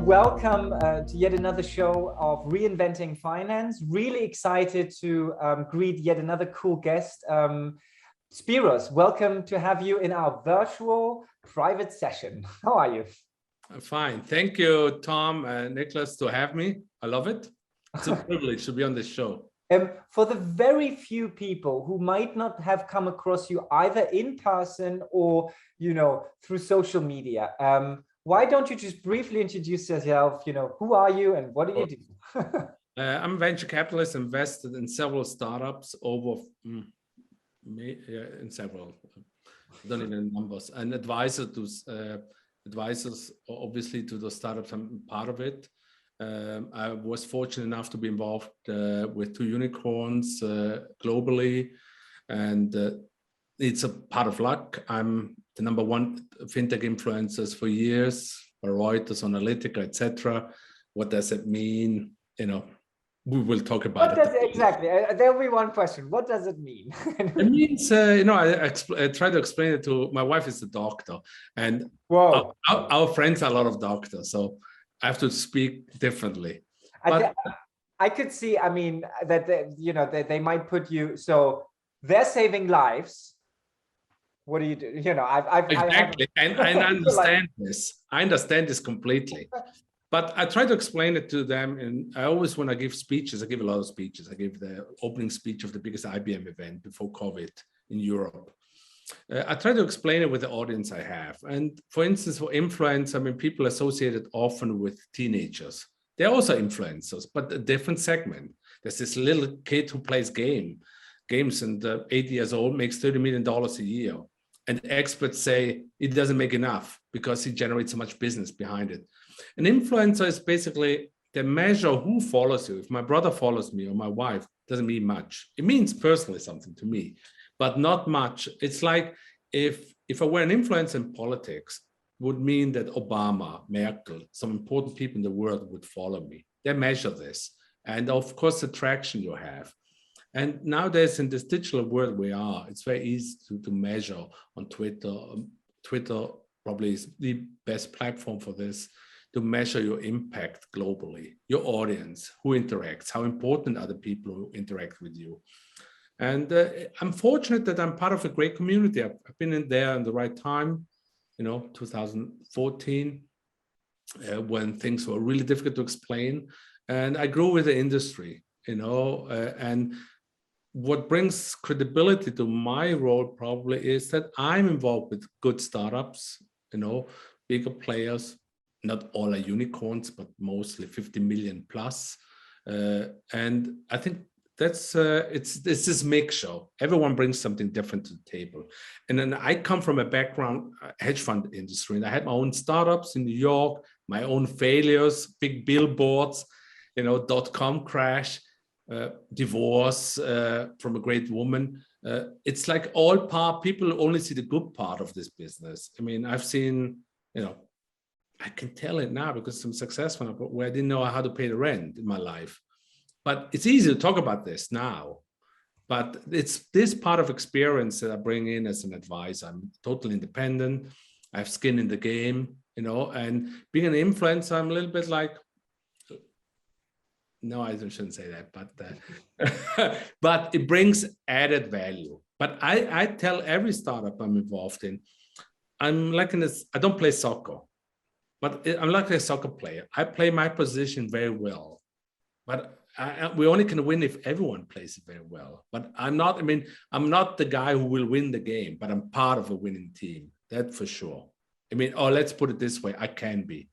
Welcome to yet another show of Reinventing Finance. Really excited to greet yet another cool guest. Spiros, welcome to have you in our virtual private session. How are you? I'm fine. Thank you, Tom and Nicholas, to have me. I love it. It's a privilege to be on this show. For the very few people who might not have come across you either in person or, through social media, why don't you just briefly introduce yourself? Who are you and what do you do? I'm a venture capitalist, invested in several startups over in several, I don't even know numbers, and advisor to advisors, obviously, to the startups. I'm part of it. I was fortunate enough to be involved with 2 unicorns globally, and it's a part of luck. I'm the #1 fintech influencers for years, for Reuters, Analytica, etc. What does it mean? We will talk about it. Exactly. There will be one question. What does it mean? It means, I try to explain it to my wife is a doctor, and our friends are a lot of doctors, so I have to speak differently. I could see, that they might put you, so they're saving lives. What do you do? Exactly. And I understand this. I understand this completely. But I try to explain it to them. And I always, when I give speeches, I give a lot of speeches. I give the opening speech of the biggest IBM event before COVID in Europe. I try to explain it with the audience I have. And for instance, for influence, people associated often with teenagers. They're also influencers, but a different segment. There's this little kid who plays games and 8 years old, makes $30 million a year. And experts say it doesn't make enough because he generates so much business behind it. An influencer is basically the measure who follows you. If my brother follows me or my wife, doesn't mean much. It means personally something to me, but not much. It's like if I were an influencer in politics, would mean that Obama, Merkel, some important people in the world would follow me. They measure this. And of course, the traction you have. And nowadays, in this digital world we are, it's very easy to measure on Twitter. Twitter probably is the best platform for this, to measure your impact globally, your audience, who interacts, how important are the people who interact with you. And I'm fortunate that I'm part of a great community. I've been in there in the right time, 2014, when things were really difficult to explain. And I grew with the industry, and what brings credibility to my role probably is that I'm involved with good startups, bigger players. Not all are unicorns, but mostly 50 million plus. And I think that's it's this mixture. Everyone brings something different to the table. And then I come from a background, hedge fund industry, and I had my own startups in New York, my own failures, big billboards, .com crash. Divorce from a great woman. It's like all people only see the good part of this business. I've seen, I can tell it now because I'm successful, but where I didn't know how to pay the rent in my life. But it's easy to talk about this now. But it's this part of experience that I bring in as an advisor. I'm totally independent. I have skin in the game, and being an influencer, I'm a little bit like, no, I shouldn't say that, but it brings added value. But I tell every startup I'm involved in, I'm like I don't play soccer, but I'm like a soccer player. I play my position very well, but we only can win if everyone plays it very well. But I'm not the guy who will win the game, but I'm part of a winning team. That for sure. Let's put it this way, I can be.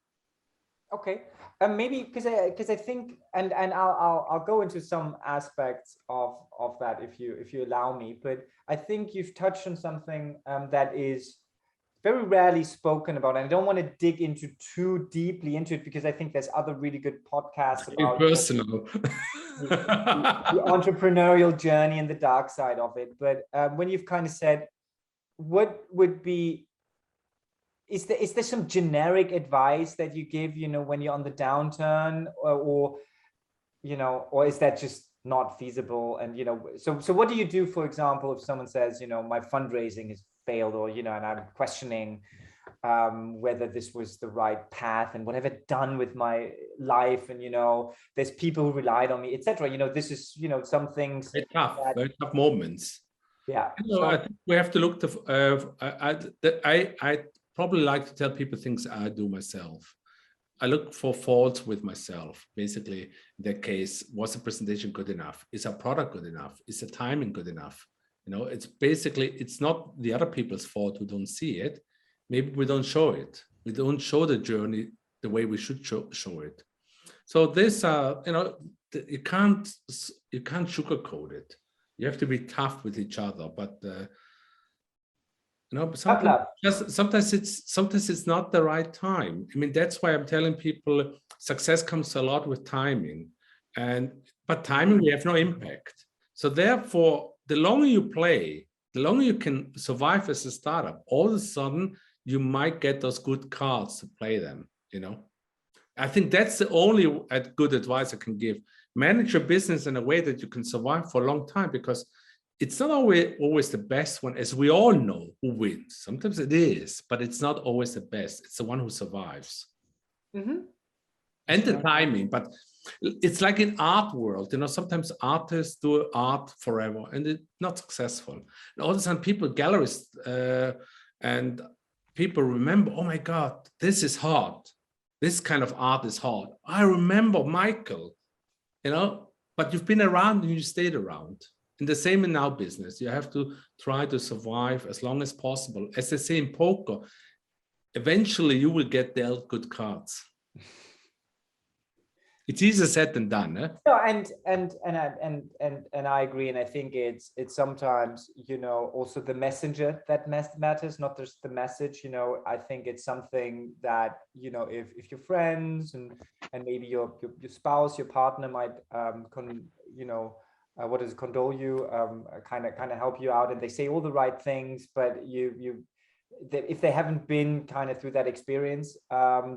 Okay. Maybe because I think, and I'll go into some aspects of that if you allow me, but I think you've touched on something that is very rarely spoken about, and I don't want to dig into too deeply into it because I think there's other really good podcasts about personal the entrepreneurial journey and the dark side of it. But when you've kind of said, what would be, is there some generic advice that you give, when you're on the downturn, or is that just not feasible? And, so what do you do, for example, if someone says, my fundraising has failed, or, and I'm questioning whether this was the right path and whatever done with my life. And, there's people who relied on me, etc. This is, some things. Very tough moments. Yeah. I think we have to look to, I probably like to tell people things I do myself. I look for faults with myself. Basically, in that case, was the presentation good enough? Is our product good enough? Is the timing good enough? It's not the other people's fault who don't see it. Maybe we don't show it. We don't show the journey the way we should show it. So this, you can't sugarcoat it. You have to be tough with each other, but sometimes it's not the right time. I mean, that's why I'm telling people success comes a lot with timing, but timing we have no impact. So therefore, the longer you play, the longer you can survive as a startup. All of a sudden, you might get those good cards to play them. I think that's the only good advice I can give. Manage your business in a way that you can survive for a long time, because it's not always the best one, as we all know, who wins. Sometimes it is, but it's not always the best. It's the one who survives. Mm-hmm. And the timing. But it's like in art world, sometimes artists do art forever and it's not successful. And all of a sudden people, galleries and people remember, oh my God, this is hard. This kind of art is hard. I remember Michael, but you've been around and you stayed around. And the same in our business. You have to try to survive as long as possible. As they say in poker, eventually you will get dealt good cards. It's easier said than done. No, and I agree. And I think it's sometimes, also the messenger that matters, not just the message. I think it's something that, if your friends and maybe your spouse, your partner might condole you, kind of help you out, and they say all the right things, but if they haven't been kind of through that experience,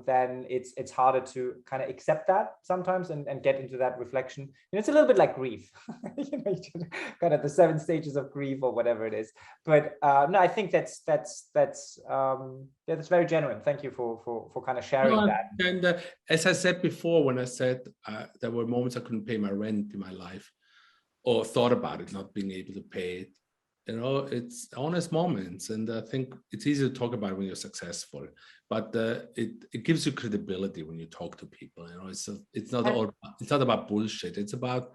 then it's harder to kind of accept that sometimes and get into that reflection. It's a little bit like grief, kind of the 7 stages of grief or whatever it is. But no, I think that's very genuine. Thank you for kind of sharing that. And as I said before, when I said there were moments I couldn't pay my rent in my life, or thought about it, not being able to pay it. It's honest moments, and I think it's easy to talk about it when you're successful, but it gives you credibility when you talk to people. It's not about bullshit. It's about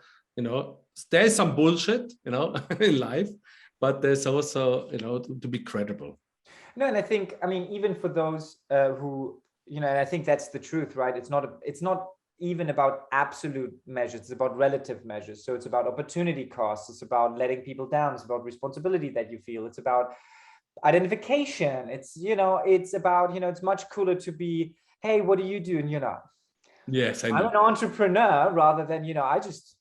there's some bullshit in life, but there's also to be credible. No, and I think even for those who and I think that's the truth, right? It's not even about absolute measures, it's about relative measures. So it's about opportunity costs, it's about letting people down, it's about responsibility that you feel, it's about identification, it's it's about it's much cooler to be, hey, what do you do? And yes, I know. I'm an entrepreneur, rather than I just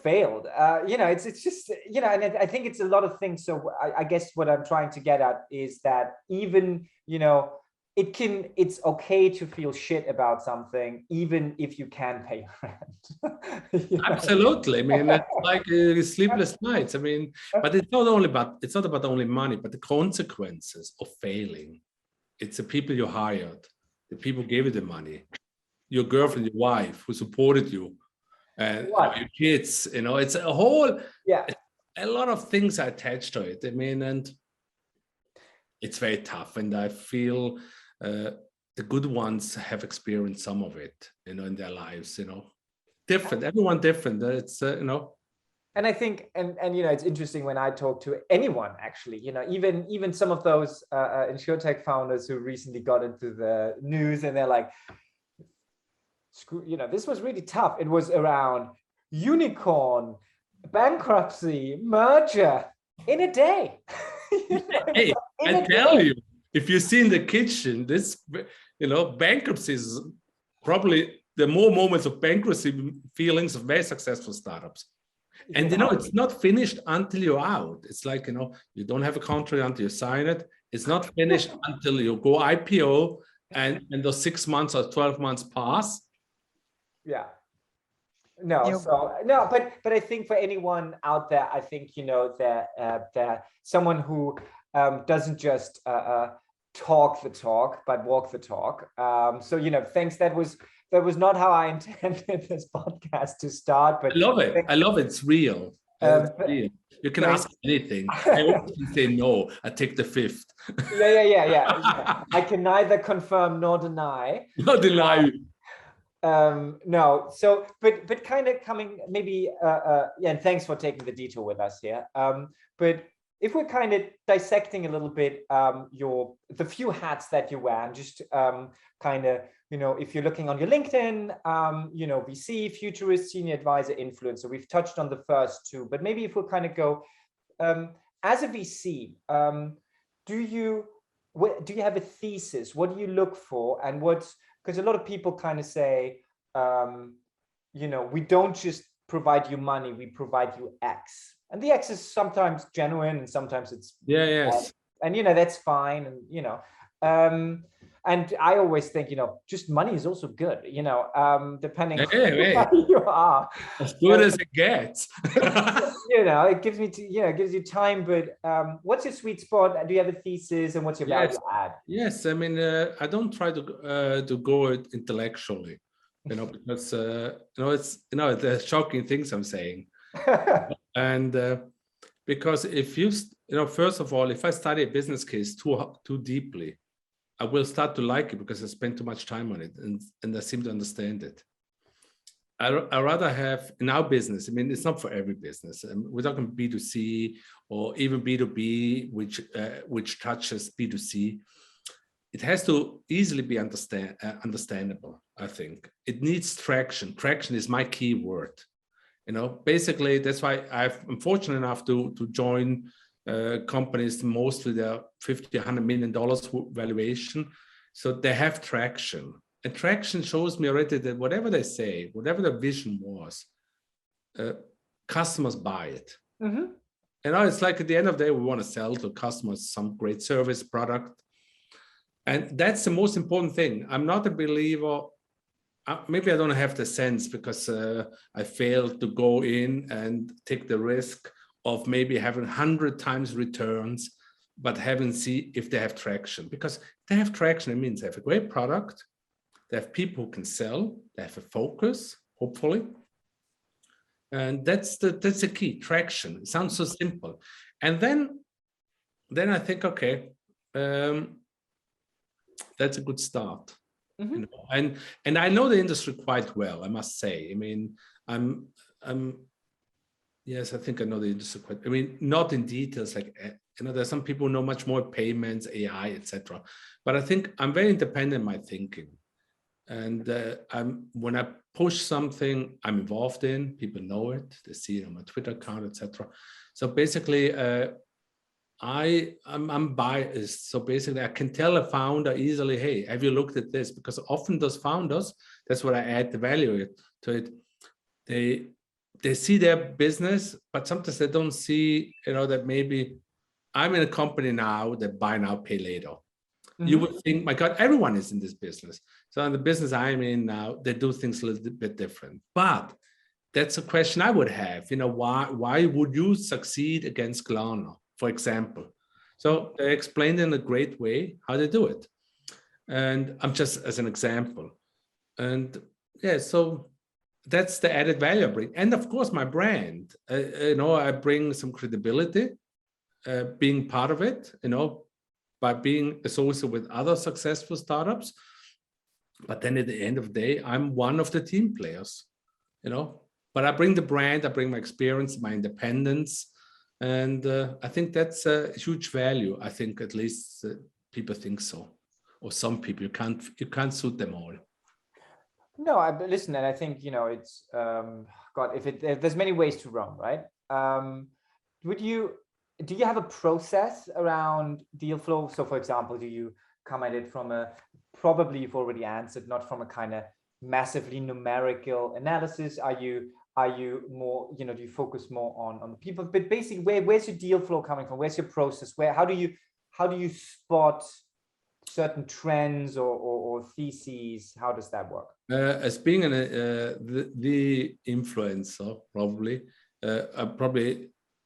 failed. It's just and I think it's a lot of things. So I guess what I'm trying to get at is that even it's okay to feel shit about something, even if you can pay rent. Absolutely. I mean, it's like sleepless nights. I mean, but it's not about only money, but the consequences of failing. It's the people you hired, the people who gave you the money, your girlfriend, your wife who supported you, and your kids. It's a whole, a lot of things are attached to it. I mean, and it's very tough, and I feel the good ones have experienced some of it, in their lives, different, everyone different. It's, And I think, and it's interesting when I talk to anyone, actually, even some of those InsurTech founders who recently got into the news, and they're like, screw, this was really tough. It was around unicorn, bankruptcy, merger in a day. Hey, I tell you, if you see in the kitchen, this, bankruptcy is probably the more moments of bankruptcy feelings of very successful startups. And, it's not finished until you're out. It's like, you don't have a contract until you sign it. It's not finished until you go IPO and those 6 months or 12 months pass. Yeah. But I think for anyone out there, I think, that someone who doesn't just talk the talk, but walk the talk. So, you know, thanks. That was not how I intended this podcast to start, but I love it. I love it. It's real. It's real. You can ask anything. I always say no. I take the fifth. Yeah. I can neither confirm nor deny. Not deny. No. So, but kind of coming maybe. Yeah. And thanks for taking the detour with us here. But if we're kind of dissecting a little bit the few hats that you wear, and just kind of, you know, if you're looking on your LinkedIn, you know, VC, futurist, senior advisor, influencer, we've touched on the first two, but maybe if we kind of go, as a VC, do you have a thesis? What do you look for? And because a lot of people kind of say, you know, we don't just provide you money, we provide you X. And the X is sometimes genuine and sometimes it's and you know, that's fine. And you know, and I always think, you know, just money is also good, you know, depending on who you are. As good as it gets. You know, it gives you time, but what's your sweet spot? Do you have a thesis, and what's your value add? Yes, I mean, I don't try to go it intellectually, you know, because the shocking things I'm saying. And because if you know, first of all, if I study a business case too deeply, I will start to like it because I spend too much time on it and I seem to understand it. I rather have in our business, I mean, it's not for every business. We're talking B2C or even B2B, which touches B2C. It has to easily be understandable, I think. It needs traction. Traction is my key word. You know, basically, that's why I'm fortunate enough to join companies, mostly they're $50, $100 million valuation. So they have traction. And traction shows me already that whatever they say, whatever the vision was, customers buy it. Mm-hmm. You know, it's like at the end of the day, we want to sell to customers some great service product. And that's the most important thing. I'm not a believer. Maybe I don't have the sense because I failed to go in and take the risk of maybe having 100 times returns, but see if they have traction. Because if they have traction, it means they have a great product, they have people who can sell, they have a focus, hopefully. And that's the key, traction. It sounds so simple. And then I think, okay, that's a good start. Mm-hmm. You know? And I know the industry quite well, I must say. I mean, yes, I think I know the industry quite. I mean, not in details, like, you know, there's some people who know much more payments, AI, etc. But I think I'm very independent in my thinking. And when I push something I'm involved in, people know it, they see it on my Twitter account, etc. So basically, I'm biased. So basically, I can tell a founder easily, hey, have you looked at this? Because often those founders, that's what I add the value to it. They see their business, but sometimes they don't see, you know, that maybe I'm in a company now that buy now, pay later. Mm-hmm. You would think, my God, everyone is in this business. So in the business I'm in now, they do things a little bit different. But that's a question I would have. You know, why would you succeed against Klarna, for example? So they explained in a great way how they do it. And I'm just as an example. And yeah, so that's the added value I bring. And of course, my brand, you know, I bring some credibility, being part of it, you know, by being associated with other successful startups. But then at the end of the day, I'm one of the team players, you know, but I bring the brand, I bring my experience, my independence. And I think that's a huge value. I think at least people think so, or some people, you can't suit them all. No, listen, and I think, you know, it's, God, if there's many ways to Rome, right? Do you have a process around deal flow? So for example, do you come at it from probably you've already answered, not from a kind of massively numerical analysis? Are you more, you know, do you focus more on the people? But basically, where's your deal flow coming from? Where's your process? How do you spot certain trends or theses? How does that work? As being the influencer, probably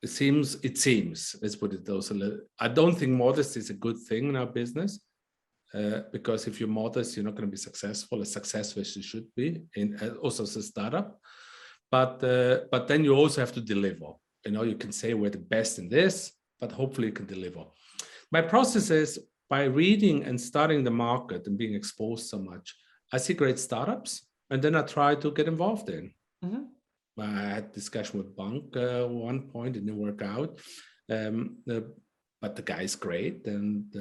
it seems, let's put it those a little. I don't think modest is a good thing in our business, because if you're modest, you're not going to be successful as you should be in also as a startup. But then you also have to deliver. You can say we're the best in this, but hopefully you can deliver. My process is by reading and studying the market and being exposed so much, I see great startups, and then I try to get involved in. Mm-hmm. I had a discussion with Bank one point, it didn't work out, but the guy's great, and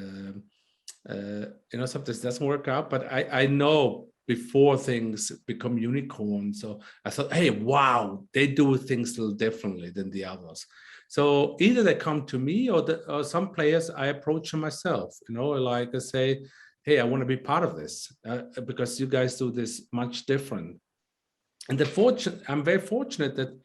sometimes it doesn't work out. But I know before things become unicorn, so I thought, hey, wow, they do things a little differently than the others. So either they come to me, or some players I approach them myself. Like I say, hey, I want to be part of this because you guys do this much different. And I'm very fortunate that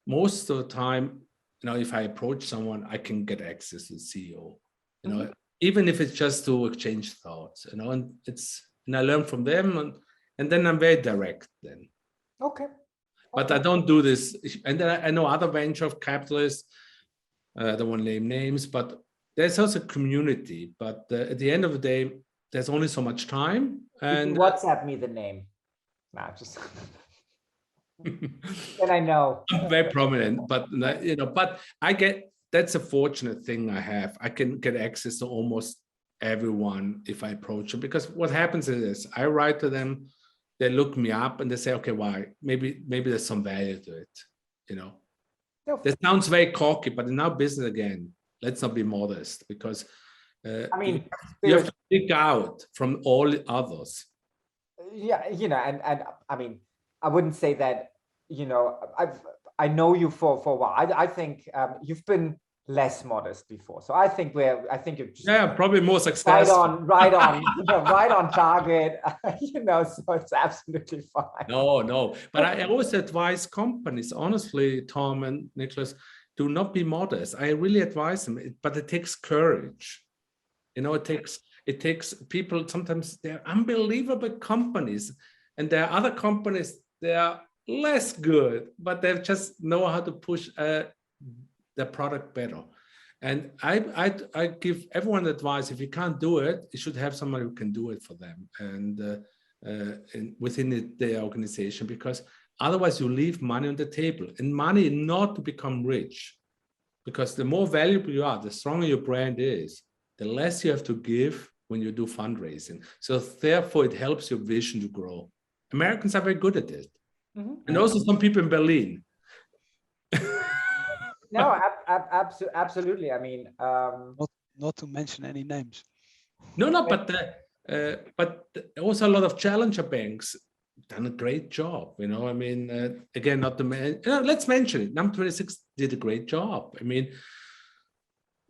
most of the time, if I approach someone, I can get access to the CEO, mm-hmm. even if it's just to exchange thoughts, and I learn from them, and then I'm very direct then. Okay. But I don't do this. And then I know other venture capitalists, I don't want to name names, but there's also a community. But at the end of the day, there's only so much time. And WhatsApp me the name. Nah, just... And I know I'm very prominent, but but that's a fortunate thing I have. I can get access to almost everyone if I approach them, because what happens is this: I write to them, they look me up, and they say, okay, why? Maybe there's some value to it. That sounds very cocky, but in our business, again, let's not be modest, because you have to pick out from all the others. Yeah, and I mean, I wouldn't say that, I know you for a while. I think you've been less modest before. So I think you're just probably more successful. Right on, right on target, so it's absolutely fine. No. But I always advise companies, honestly, Tom and Nicholas, do not be modest. I really advise them, but it takes courage. It takes people, sometimes they're unbelievable companies, and there are other companies, they are less good, but they just know how to push their product better. And I give everyone advice: if you can't do it, you should have somebody who can do it for them, and within their organization, because otherwise you leave money on the table, and money not to become rich, because the more valuable you are, the stronger your brand is, the less you have to give when you do fundraising. So therefore, it helps your vision to grow. Americans are very good at it. Mm-hmm. And also some people in Berlin. No, absolutely. I mean, not to mention any names. No, but also a lot of challenger banks done a great job. I mean, again, not to let's mention it. Num26 did a great job. I mean,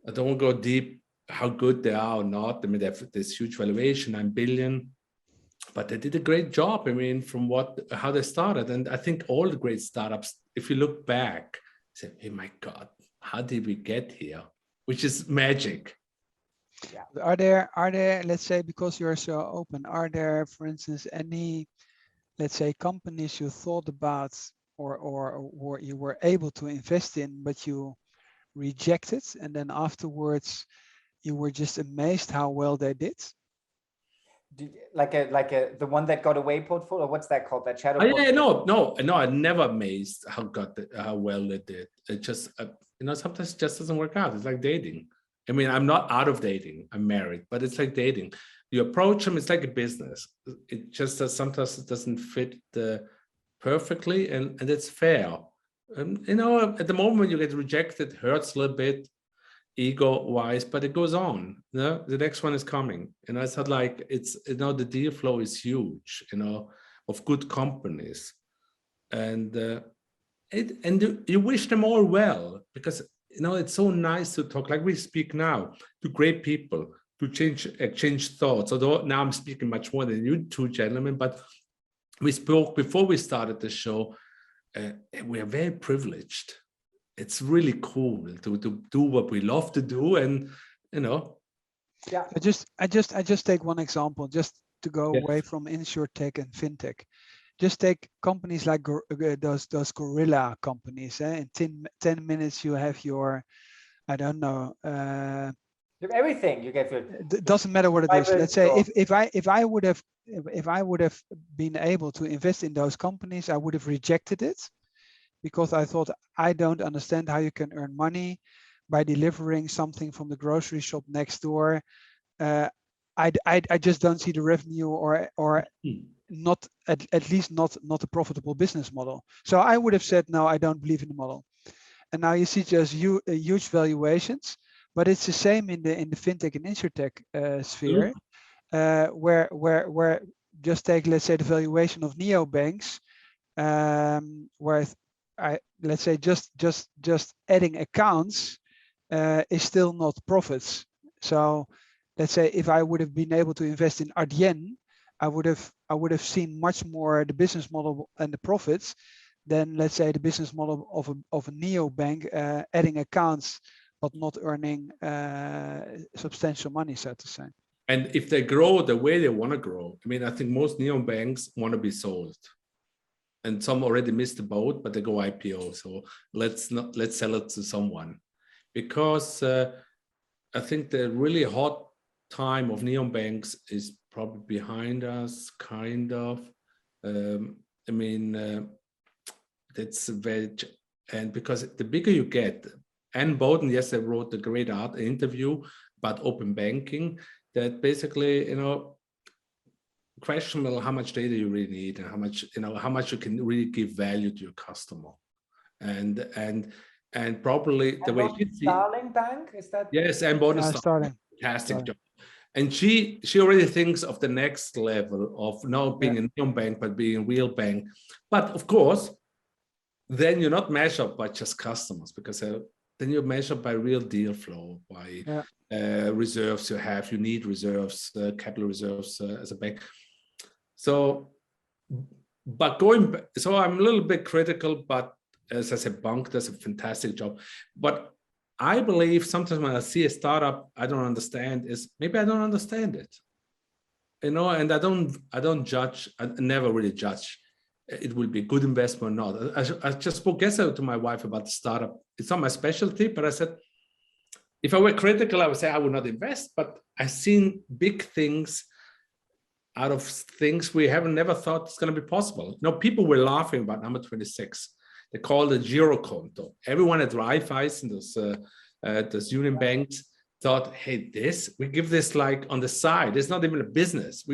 I don't want to go deep how good they are or not. I mean, they have this huge valuation, 9 billion. But they did a great job. I mean, from how they started. And I think all the great startups, if you look back, say, hey, my God, how did we get here? Which is magic. Yeah. Are there, let's say, because you're so open, are there, for instance, any, let's say, companies you thought about or you were able to invest in, but you rejected, and then afterwards you were just amazed how well they did? Like the one that got away portfolio, what's that called? That shadow? No, I'm never amazed how well they did. It just sometimes it just doesn't work out. It's like dating. I mean, I'm not out of dating. I'm married, but it's like dating. You approach them. It's like a business. It just sometimes it doesn't fit perfectly, and it's fair. At the moment when you get rejected, it hurts a little bit, ego-wise, but it goes on. The next one is coming, and I thought, like, it's the deal flow is huge, of good companies, and you wish them all well, because it's so nice to talk like we speak now to great people, to exchange thoughts. Although now I'm speaking much more than you two gentlemen, but we spoke before we started the show. We are very privileged. It's really cool to do what we love to do, and Yeah. I just take one example, just to go away from InsurTech and FinTech. just take companies like those gorilla companies. In 10 minutes, you have your, I don't know. Everything you get. It doesn't matter what it is. Let's say if I would have been able to invest in those companies, I would have rejected it, because I thought, I don't understand how you can earn money by delivering something from the grocery shop next door. I just don't see the revenue, or not at least not a profitable business model. So I would have said, no, I don't believe in the model. And now you see just huge valuations, but it's the same in the fintech and InsurTech sphere, where just take, let's say, the valuation of neobanks, where let's say just adding accounts is still not profits. So let's say if I would have been able to invest in Adyen, I would have seen much more the business model and the profits than, let's say, the business model of a neobank, adding accounts but not earning substantial money, so to say. And if they grow the way they want to grow, I mean, I think most neobanks want to be sold. And some already missed the boat, but they go IPO. So let's sell it to someone, because I think the really hot time of neobanks is probably behind us, kind of. I mean, that's very, and because the bigger you get, Anne Bowden yesterday wrote a great interview about open banking, that basically, questionable how much data you really need, and how much you can really give value to your customer, and probably the way Starling Bank, is that? Yes, and bonus Starling. Fantastic job. And she already thinks of the next level of not being a neobank, but being a real bank. But of course, then you're not measured by just customers, because then you're measured by real deal flow, by reserves you have. You need reserves, capital reserves as a bank. So, but so I'm a little bit critical, but as I said, Bank does a fantastic job. But I believe sometimes when I see a startup I don't understand, is maybe I don't understand it, and I don't judge. I never really judge it will be a good investment or not. I just spoke yesterday to my wife about the startup. It's not my specialty, but I said, if I were critical, I would say I would not invest, but I've seen big things out of things we haven't never thought it's going to be possible. People were laughing about number 26. They call it Girokonto. Everyone at Raiffeisen, those union banks, thought, hey, we give this like on the side. It's not even a business.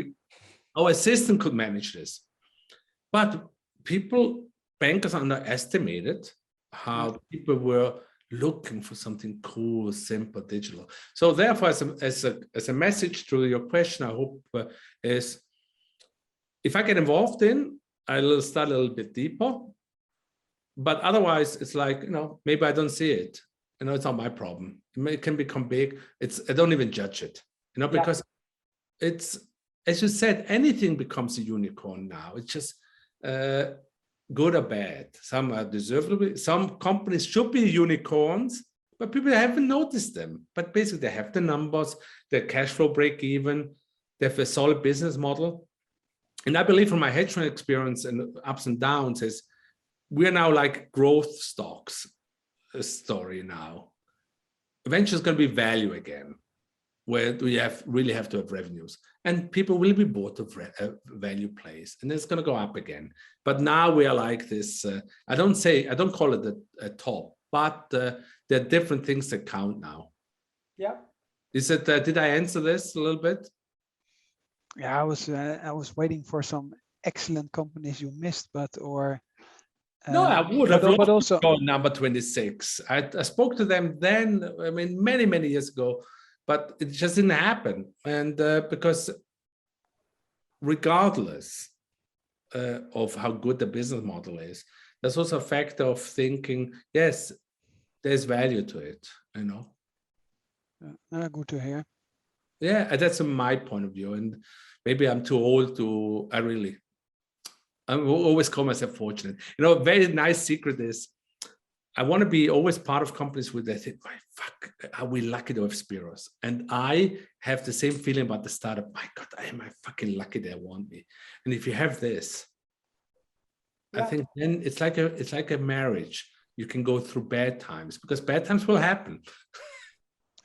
Our assistant could manage this. But bankers underestimated how people were looking for something cool, simple, digital. So therefore, as a message to your question, I hope is, if I get involved I'll start a little bit deeper. But otherwise, it's like, maybe I don't see it. It's not my problem. It can become big. I don't even judge it, because it's, as you said, anything becomes a unicorn now. It's just good or bad. Some are deservedly. Some companies should be unicorns, but people haven't noticed them. But basically, they have the numbers, their cash flow break even, they have a solid business model. And I believe from my hedge fund experience and ups and downs is, we are now like growth stocks story now. Eventually, it's going to be value again, where we really have to have revenues, and people will be bought of value plays, and it's going to go up again. But now we are like this. I don't call it a top, but there are different things that count now. Yeah. Is it? Did I answer this a little bit? Yeah, I was waiting for some excellent companies you missed, no, I would have but also number 26. I spoke to them then, I mean, many, many years ago, but it just didn't happen. And because regardless of how good the business model is, there's also a factor of thinking, yes, there's value to it, Good to hear. Yeah, that's my point of view. And maybe I'm too old I will always call myself fortunate. A very nice secret is, I want to be always part of companies where they think, my fuck, are we lucky to have Spiros? And I have the same feeling about the startup. My God, am I fucking lucky they want me? And if you have this, I think then it's like a marriage. You can go through bad times because bad times will happen.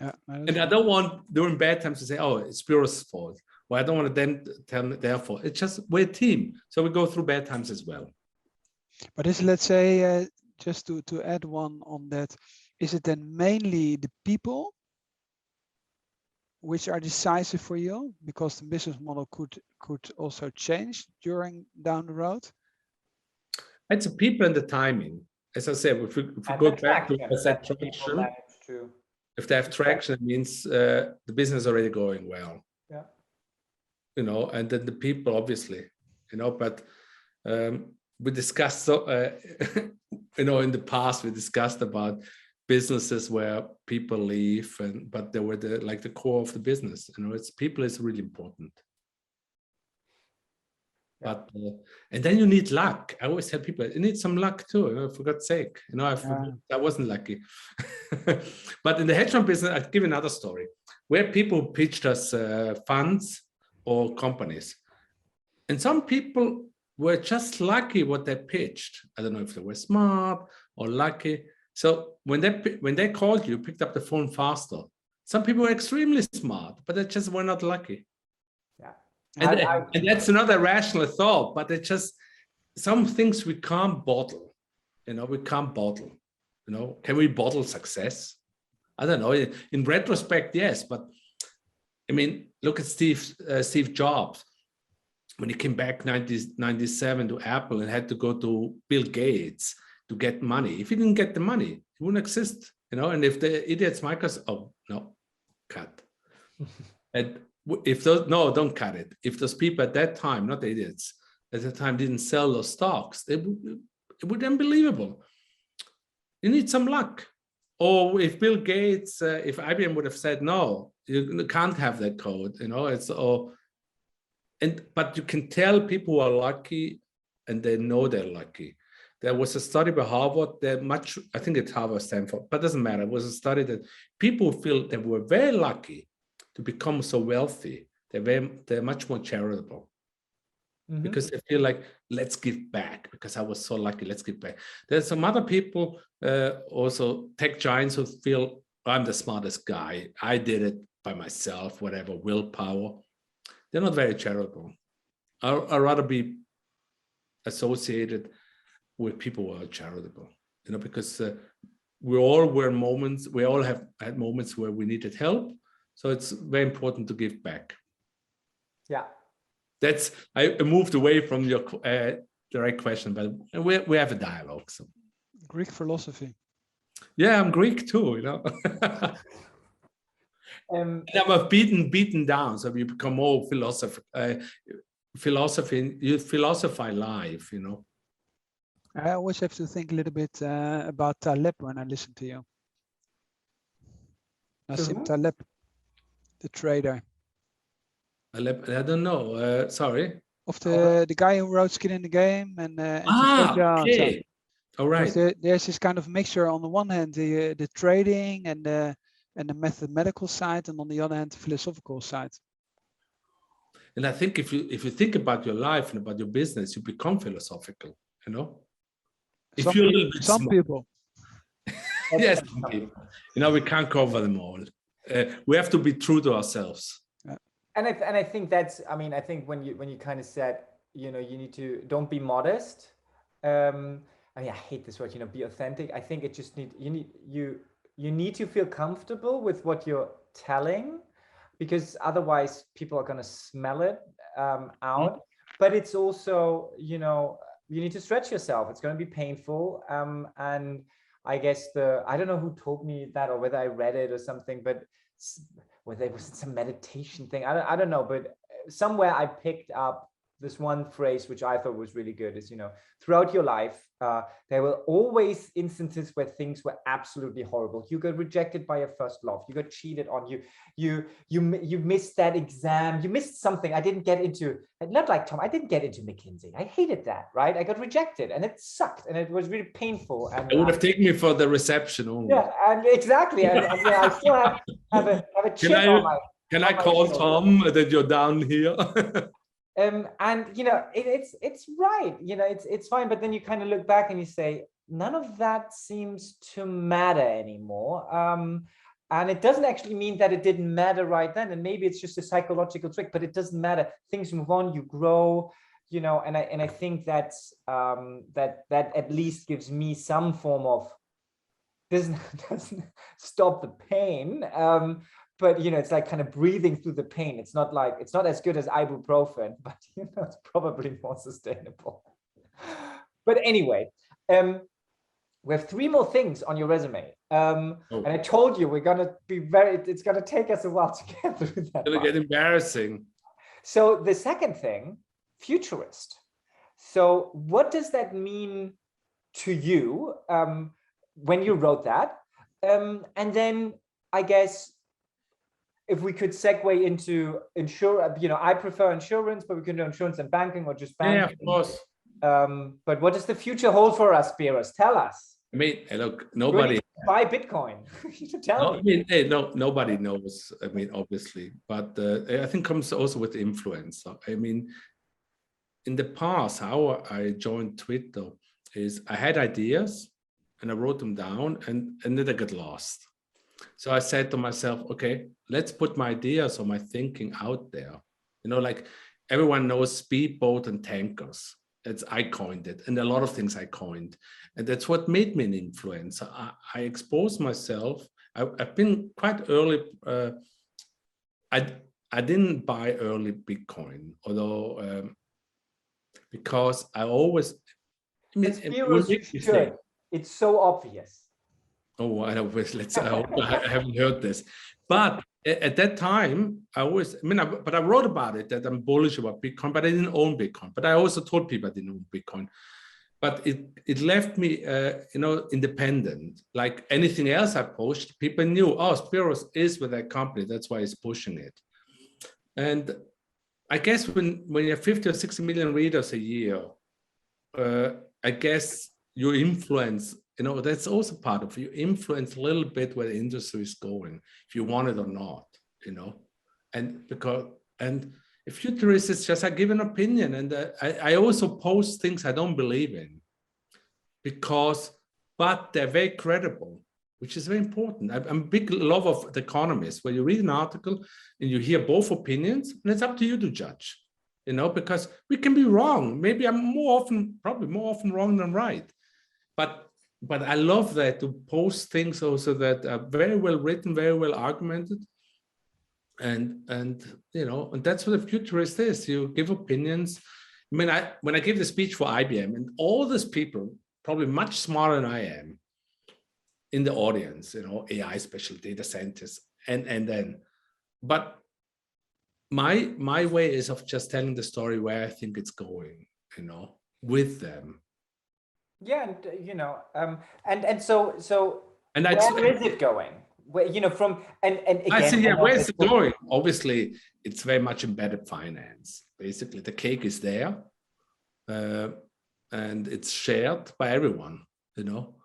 Yeah, and I don't want during bad times to say, oh, it's Spiros' fault. Well, I don't want them to tell me their fault. It's just we're a team. So we go through bad times as well. But is, let's say, just to add one on that, is it then mainly the people which are decisive for you because the business model could also change down the road? It's the people and the timing. As I said, if we go back to traction, if they have traction, it means the business is already going well. Yeah. You know, and then the people, obviously, you know, but we discussed, you know, in the past, we discussed about businesses where people leave, but they were the core of the business. You know, it's people is really important. Yeah. But and then you need luck. I always tell people you need some luck too. You know, for God's sake, you know, I wasn't lucky. But in the hedge fund business, I'll give another story where people pitched us funds or companies, and some people were just lucky what they pitched. I don't know if they were smart or lucky. So when they called you, picked up the phone faster. Some people were extremely smart, but they just were not lucky. Yeah. And that's another rational thought, but it's just some things we can't bottle. You know, we can't bottle. You know, can we bottle success? I don't know. In retrospect, yes, but I mean, look at Steve Jobs. When he came back 1997 to Apple and had to go to Bill Gates to get money. If he didn't get the money, he wouldn't exist. You know, and if the idiots Microsoft, oh no, cut. And if those, no, don't cut it. If those people at that time, not the idiots, at the time didn't sell those stocks, it would be unbelievable. You need some luck. Or if Bill Gates, if IBM would have said, no, you can't have that code, you know, it's all, but you can tell people who are lucky and they know they're lucky. There was a study by Harvard, I think it's Harvard, Stanford, but it doesn't matter. It was a study that people feel they were very lucky to become so wealthy. They're much more charitable because they feel like, let's give back because I was so lucky, let's give back. There's some other people, also tech giants who feel I'm the smartest guy. I did it by myself, whatever, willpower. They're not very charitable. I'd rather be associated with people who are charitable, you know, because we all have had moments where we needed help. So it's very important to give back. Yeah. I moved away from your direct question, but we have a dialogue. So. Greek philosophy. Yeah, I'm Greek too, you know. And I'm beaten down, so you become more philosophy. You philosophize life, you know. I always have to think a little bit about Taleb when I listen to you. Nassim Taleb, the trader. I don't know. Sorry. Of the guy who wrote Skin in the Game and okay. All right. There's this kind of mixture on the one hand, the trading and the mathematical side, and on the other hand, the philosophical side. And I think if you think about your life and about your business, you become philosophical, you know. If you're a little bit some people. Yes, some people. You know, we can't cover them all. We have to be true to ourselves. Yeah. And I think that's, I mean, I think when you kind of said, you know, you need to, don't be modest. I mean, I hate this word, you know, be authentic. I think it just you need to feel comfortable with what you're telling, because otherwise people are going to smell it out. But it's also, you know, you need to stretch yourself. It's going to be painful. And I guess I don't know who told me that or whether I read it or something, but whether it was some meditation thing. I don't know, but somewhere I picked up this one phrase, which I thought was really good, is, you know, throughout your life, there were always instances where things were absolutely horrible. You got rejected by your first love. You got cheated on. You missed that exam. You missed something. I didn't get into, not like Tom, I didn't get into McKinsey. I hated that, right? I got rejected and it sucked and it was really painful. And it would have taken me for the reception only. Yeah, and exactly. And I still have a chip on my. Can I call Tom that you're down here? And you know, it's right. You know, it's fine. But then you kind of look back and you say, none of that seems to matter anymore. And it doesn't actually mean that it didn't matter right then. And maybe it's just a psychological trick, but it doesn't matter. Things move on, you grow, you know, and I think that's that at least gives me some form of, doesn't stop the pain. But you know, it's like kind of breathing through the pain. It's not as good as ibuprofen, but you know, it's probably more sustainable. But anyway, we have 3 more things on your resume. And I told you we're gonna be it's gonna take us a while to get through that. It'll get embarrassing. So the second thing, futurist. So what does that mean to you when you wrote that? And then I guess if we could segue into insurance, you know, I prefer insurance, but we can do insurance and banking or just banking. Yeah, of course. But what does the future hold for us, Spiros? Tell us. I mean, look, nobody buy Bitcoin. Tell me. I mean, hey, nobody knows. I mean, obviously, but I think comes also with influence. I mean, in the past, how I joined Twitter is I had ideas and I wrote them down, and then I got lost. So I said to myself, okay, let's put my ideas or my thinking out there. You know, like everyone knows speedboat and tankers. I coined it, and a lot of things I coined, and that's what made me an influencer. I exposed myself. I've been quite early. I didn't buy early Bitcoin, although because I always. I mean, it's so obvious. Oh, I haven't heard this, but at that time, I wrote about it, that I'm bullish about Bitcoin, but I didn't own Bitcoin. But I also told people I didn't own Bitcoin. But it left me, you know, independent. Like anything else I posted, people knew, oh, Spiros is with that company. That's why he's pushing it. And I guess when you have 50 or 60 million readers a year, I guess you influence. You know, that's also part of it. You influence a little bit where the industry is going, if you want it or not, you know. And if futurist is just I give an opinion, and I also post things I don't believe in, but they're very credible, which is very important. I'm a big lover of The Economist, where you read an article and you hear both opinions, and it's up to you to judge, you know, because we can be wrong. Maybe I'm probably more often wrong than right, but I love that, to post things also that are very well written, very well argumented. And you know, and that's what a futurist is. You give opinions. I mean, when I gave the speech for IBM, and all these people, probably much smarter than I am, in the audience, you know, AI special data scientists, but my way is of just telling the story where I think it's going, you know, with them. Yeah, and you know, and so and where is it going? Where, you know, from and again, I see, yeah, where is it going? Obviously, it's very much embedded finance. Basically, the cake is there, and it's shared by everyone. You know.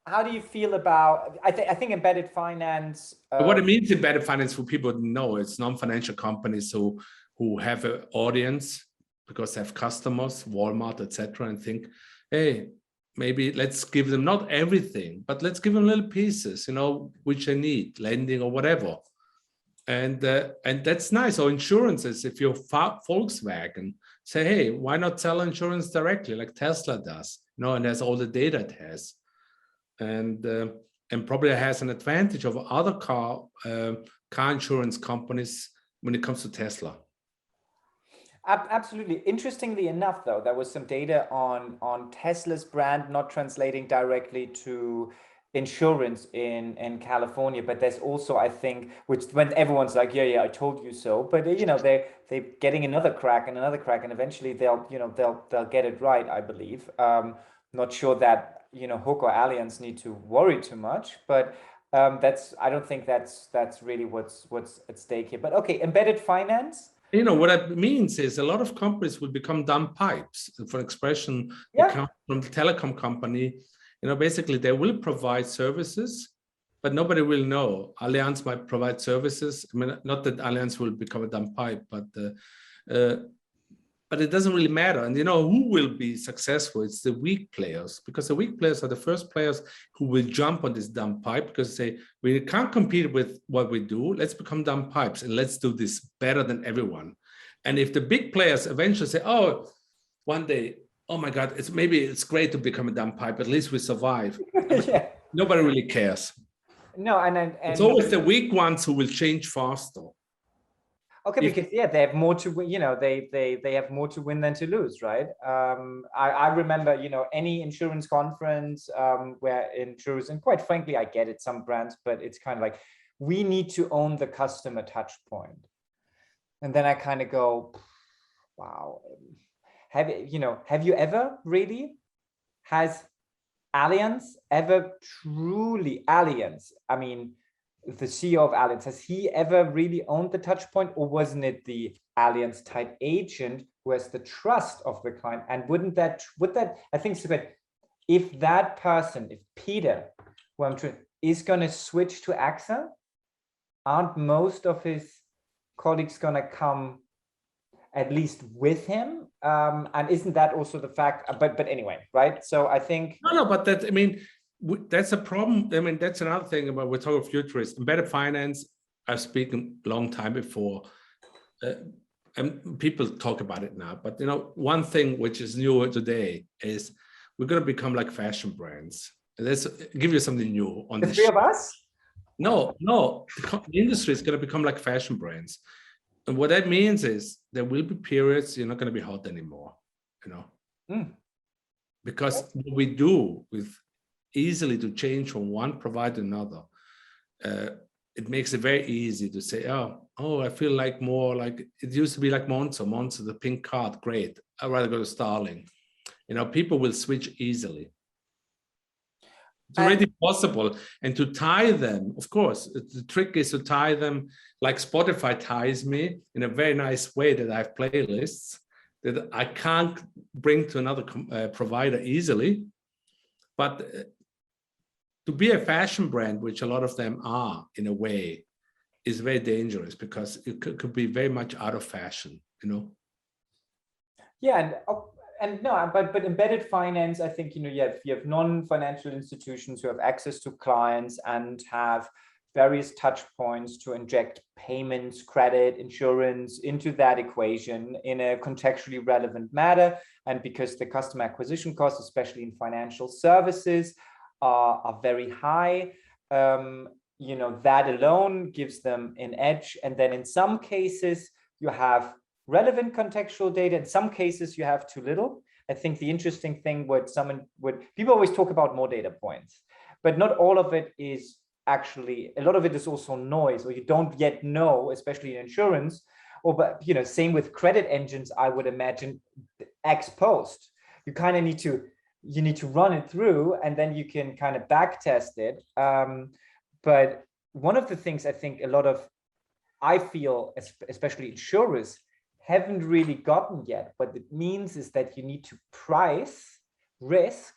How do you feel about? I think embedded finance. What it means embedded finance, for people to know, it's non-financial companies who have an audience because they have customers, Walmart, etc., and think, hey, maybe let's give them not everything, but let's give them little pieces, you know, which they need, lending or whatever. And that's nice. Or insurances, if you're Volkswagen, say, hey, why not sell insurance directly like Tesla does, you know, and has all the data it has. And probably has an advantage of other car insurance companies when it comes to Tesla. Absolutely. Interestingly enough, though, there was some data on Tesla's brand not translating directly to insurance in California, but there's also, I think, which when everyone's like, yeah, I told you so, but you know, they're getting another crack, and eventually they'll get it right, I believe. Not sure that, you know, Hook or Allianz need to worry too much, but I don't think that's really what's at stake here. But okay, embedded finance. You know, what it means is a lot of companies will become dumb pipes, for expression, from the telecom company. You know, basically they will provide services, but nobody will know. Allianz might provide services. I mean, not that Allianz will become a dumb pipe, but But it doesn't really matter. And who will be successful? It's the weak players, because the weak players are the first players who will jump on this dumb pipe because they say, we can't compete with what we do. Let's become dumb pipes and let's do this better than everyone. And if the big players eventually say, oh, one day, oh my God, maybe it's great to become a dumb pipe. At least we survive. Yeah. Nobody really cares. No, and it's always the weak ones who will change faster. Okay, because they have more to win. They have more to win than to lose, right? I remember, any insurance conference where insurers, and quite frankly, I get it, some brands, but it's kind of like, we need to own the customer touch point. And then I kind of go, wow, have you ever really, has Allianz ever truly, Allianz, I mean, the CEO of Allianz, has he ever really owned the touch point, or wasn't it the Allianz type agent who has the trust of the client? And would that, I think so, but if that person, if Peter, who I'm trying, is going to switch to AXA, aren't most of his colleagues going to come at least with him? And isn't that also the fact, but anyway, right? So I think. No, but that, I mean, that's a problem. I mean, that's another thing about, we're talking futurists. Embedded finance, I've spoken a long time before, and people talk about it now. But one thing which is new today is we're going to become like fashion brands. Let's give you something new on the three of us. No, the industry is going to become like fashion brands, and what that means is there will be periods you're not going to be hot anymore. Because what we do with easily to change from one provider to another, it makes it very easy to say, oh, I feel like more like it used to be like Monzo, the pink card, great. I'd rather go to Starling. People will switch easily. It's already possible. And to tie them, of course, the trick is to tie them like Spotify ties me in a very nice way, that I have playlists that I can't bring to another provider easily. But to be a fashion brand, which a lot of them are in a way, is very dangerous, because it could be very much out of fashion, Yeah, and no, but embedded finance, I think, you have non-financial institutions who have access to clients and have various touch points to inject payments, credit, insurance into that equation in a contextually relevant manner. And because the customer acquisition costs, especially in financial services, are very high, that alone gives them an edge. And then in some cases, you have relevant contextual data. In some cases, you have too little. I think the interesting thing people always talk about more data points, but not all of it is actually, a lot of it is also noise, or you don't yet know, especially in insurance, but same with credit engines, I would imagine, ex post. You kind of need to run it through, and then you can kind of back test it. But one of the things I think I feel, especially insurers, haven't really gotten yet, what it means is that you need to price risk,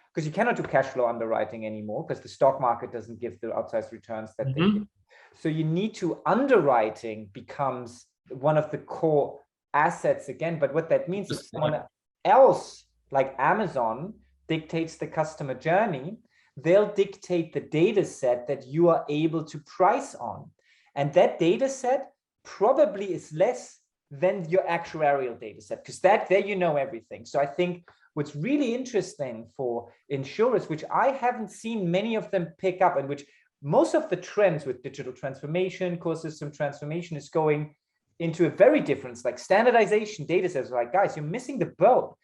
because you cannot do cash flow underwriting anymore, because the stock market doesn't give the outsized returns that they give. So you need to, underwriting becomes one of the core assets again. But what that means is someone else, like Amazon, dictates the customer journey. They'll dictate the data set that you are able to price on. And that data set probably is less than your actuarial data set, because there everything. So I think what's really interesting for insurers, which I haven't seen many of them pick up, and which most of the trends with digital transformation, core system transformation, is going into a very different, like standardization data sets. Like, guys, you're missing the boat.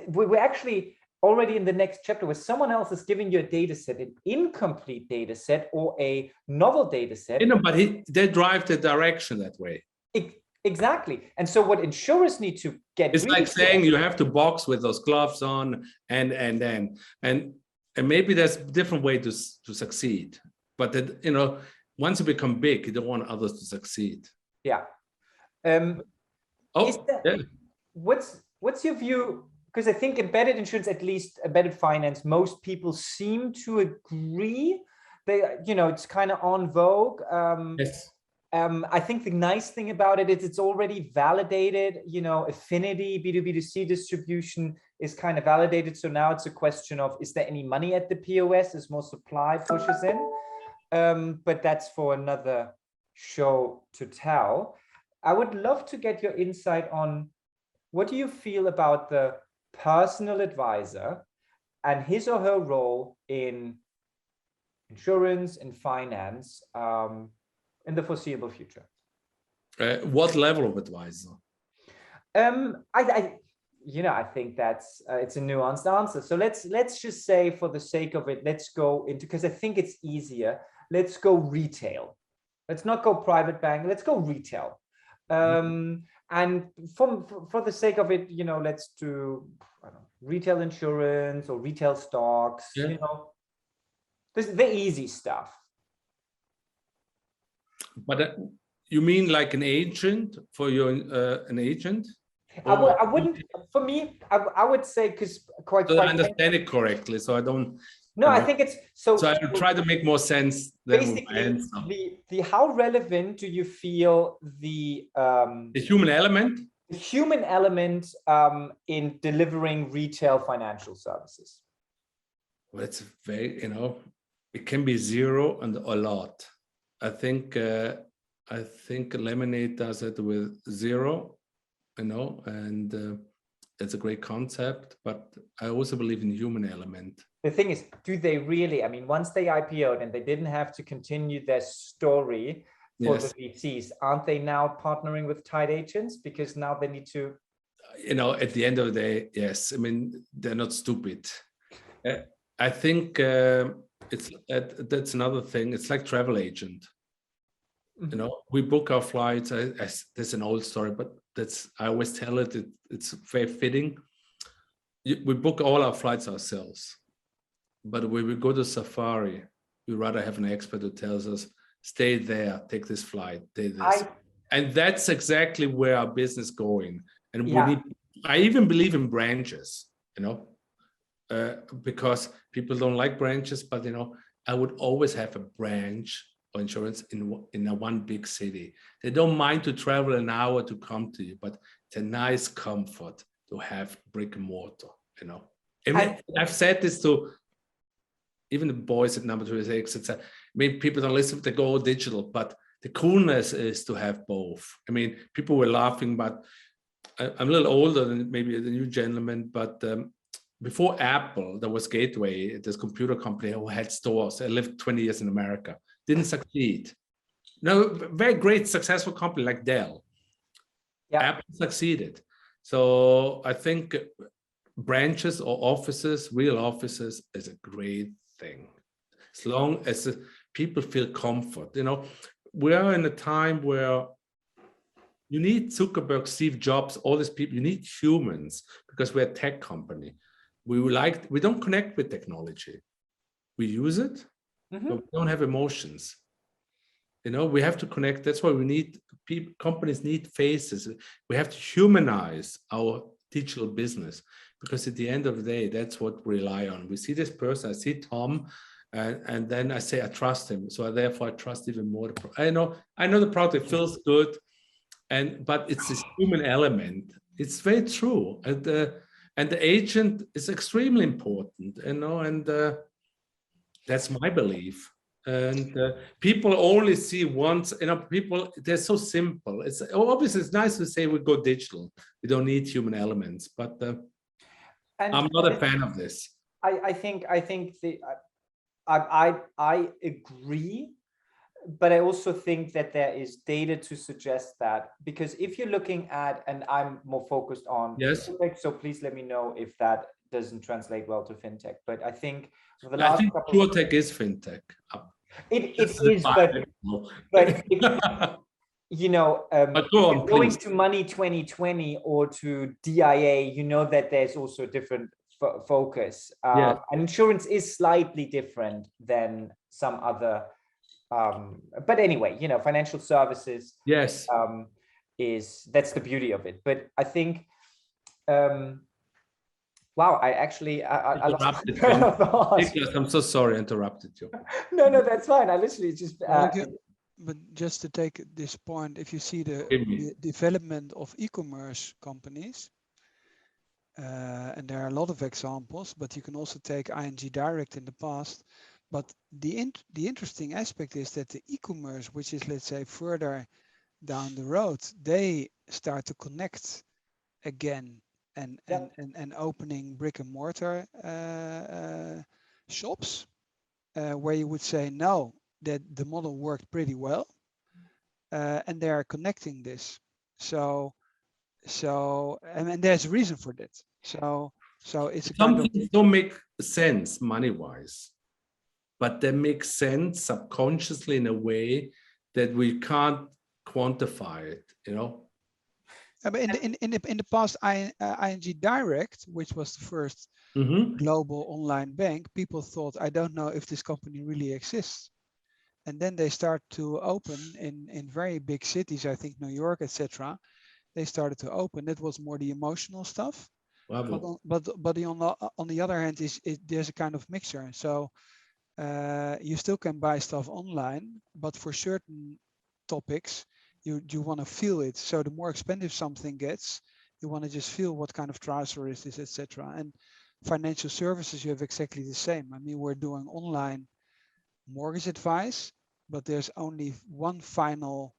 We're actually already in the next chapter where someone else is giving you a data set, an incomplete data set or a novel data set. But they drive the direction that way. Exactly. And so what insurers need to get, it's really like saying you have to box with those gloves on, and maybe there's a different way to succeed. But that, once you become big, you don't want others to succeed. Yeah. What's your view? Because I think embedded insurance, at least embedded finance, most people seem to agree. It's kind of en vogue. Yes. I think the nice thing about it is it's already validated, you know, affinity, B2B2C distribution is kind of validated. So now it's a question of, is there any money at the POS as more supply pushes in? But that's for another show to tell. I would love to get your insight on what do you feel about the personal advisor and his or her role in insurance and finance in the foreseeable future? What level of advisor? I think that's it's a nuanced answer. So let's just say, for the sake of it, let's go into, because I think it's easier. Let's go retail. Let's not go private bank. Let's go retail. And for the sake of it, you know, let's do, I don't know, retail insurance or retail stocks. Yeah. You know, this is the easy stuff. But you mean like an agent for your an agent? I wouldn't. For me, I would say, because quite. I understand it correctly, so I don't. No, I think it's so. So I will try to make more sense. Basically, the how relevant do you feel the human element? The human element in delivering retail financial services. Well, it's very, you know, it can be zero and a lot. I think Lemonade does it with zero, you know, and it's a great concept. But I also believe in human element. The thing is, do they really? I mean, once they IPO'd and they didn't have to continue their story for the VCs, aren't they now partnering with tied agents because now they need to? You know, at the end of the day, yes. I mean, they're not stupid. I think that's another thing. It's like travel agent. You know, we book our flights. That's an old story, but I always tell it. It's very fitting. We book all our flights ourselves, but when we go to safari, we rather have an expert who tells us, stay there, take this flight, take this. And that's exactly where our business is going. And I even believe in branches, you know, because people don't like branches, but, you know, I would always have a branch or insurance in a one big city. They don't mind to travel an hour to come to you, but it's a nice comfort to have brick and mortar, you know. I've said this to even the boys at Number 26. I mean, people don't listen, they go digital, but the coolness is to have both. I mean, people were laughing, but I'm a little older than maybe the new gentleman, but before Apple, there was Gateway, this computer company who had stores. I lived 20 years in America, didn't succeed. No, very great, successful company like Dell. Yeah. Apple succeeded. So I think branches or offices, real offices, is a great thing. As long as people feel comfort. You know, we are in a time where you need Zuckerberg, Steve Jobs, all these people. You need humans because we're a tech company. We don't connect with technology. We use it, but we don't have emotions. You know, we have to connect. That's why we need people. Companies need faces. We have to humanize our digital business, because at the end of the day, that's what we rely on. We see this person. I see Tom, and then I say I trust him. So therefore, I trust even more. I know the product feels good, but it's this human element. It's very true, and the agent is extremely important. You know, and that's my belief. And people only see once, you know, they're so simple. It's obviously it's nice to say we go digital. We don't need human elements, but I'm not a fan of this. I think I agree, but I also think that there is data to suggest that, because if you're looking at, and I'm more focused on fintech, so please let me know if that doesn't translate well to fintech. But I think for the last InsurTech is fintech. It is, but you know, going to Money 2020 or to DIA, you know that there's also a different focus. And insurance is slightly different than some other. But anyway, you know, financial services. Yes. That's the beauty of it. But I think. Wow, I interrupted you. Nicholas, I'm so sorry I interrupted you. No, that's fine. I literally just but just to take this point, if you see the development of e-commerce companies, and there are a lot of examples, but you can also take ING Direct in the past. But the interesting aspect is that the e-commerce, which is, let's say, further down the road, they start to connect again and opening brick and mortar shops, where you would say no, that the model worked pretty well, and they are connecting this. So and there's a reason for that. So it's a kind of, things don't make sense money-wise, but they make sense subconsciously in a way that we can't quantify it, you know. But in the past, ING Direct, which was the first global online bank, people thought, I don't know if this company really exists. And then they start to open in very big cities, I think New York, etc. They started to open. That was more the emotional stuff. Wow. But on the other hand, there's a kind of mixture. So you still can buy stuff online, but for certain topics, you want to feel it. So the more expensive something gets, you want to just feel what kind of trouser is this, etc. And financial services, you have exactly the same. I mean, we're doing online mortgage advice, but there's only one final,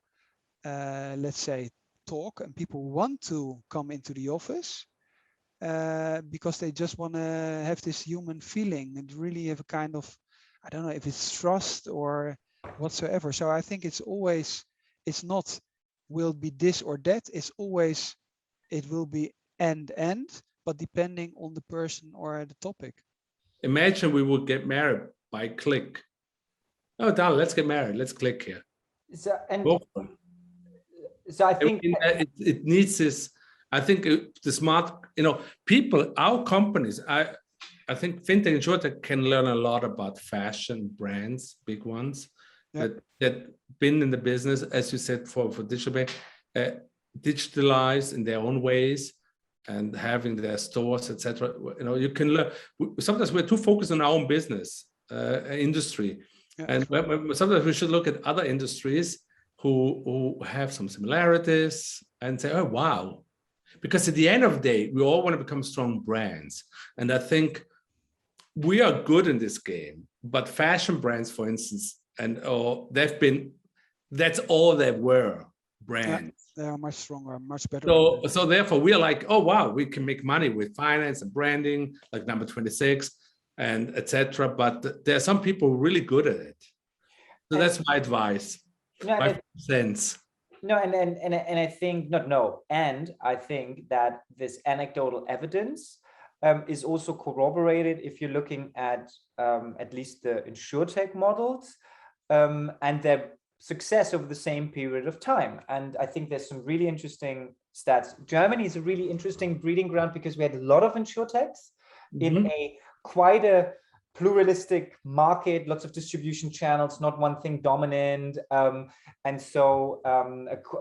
let's say, talk, and people want to come into the office because they just want to have this human feeling and really have a kind of, I don't know if it's trust or whatsoever. So I think it's not will be this or that. It's always, it will be and, but depending on the person or the topic. Imagine we would get married by click. Oh, darling, let's get married. Let's click here. So I think it needs this. I think the smart, people, our companies. I think FinTech and InsurTech can learn a lot about fashion brands, big ones that been in the business, as you said, for digital bank, digitalized in their own ways and having their stores, etc. You can learn. Sometimes we're too focused on our own business industry. And sometimes we should look at other industries who have some similarities and say, oh, wow. Because at the end of the day, we all want to become strong brands. And I think we are good in this game. But fashion brands, for instance, that's all they were, brands. Yeah, they are much stronger, much better. So therefore, we are like, oh, wow, we can make money with finance and branding, like number 26. And etc. But there are some people really good at it. So that's my advice. My sense. No, and I think and I think that this anecdotal evidence is also corroborated if you're looking at least the InsurTech models and their success over the same period of time. And I think there's some really interesting stats. Germany is a really interesting breeding ground because we had a lot of InsurTechs in quite a pluralistic market, lots of distribution channels, not one thing dominant, and so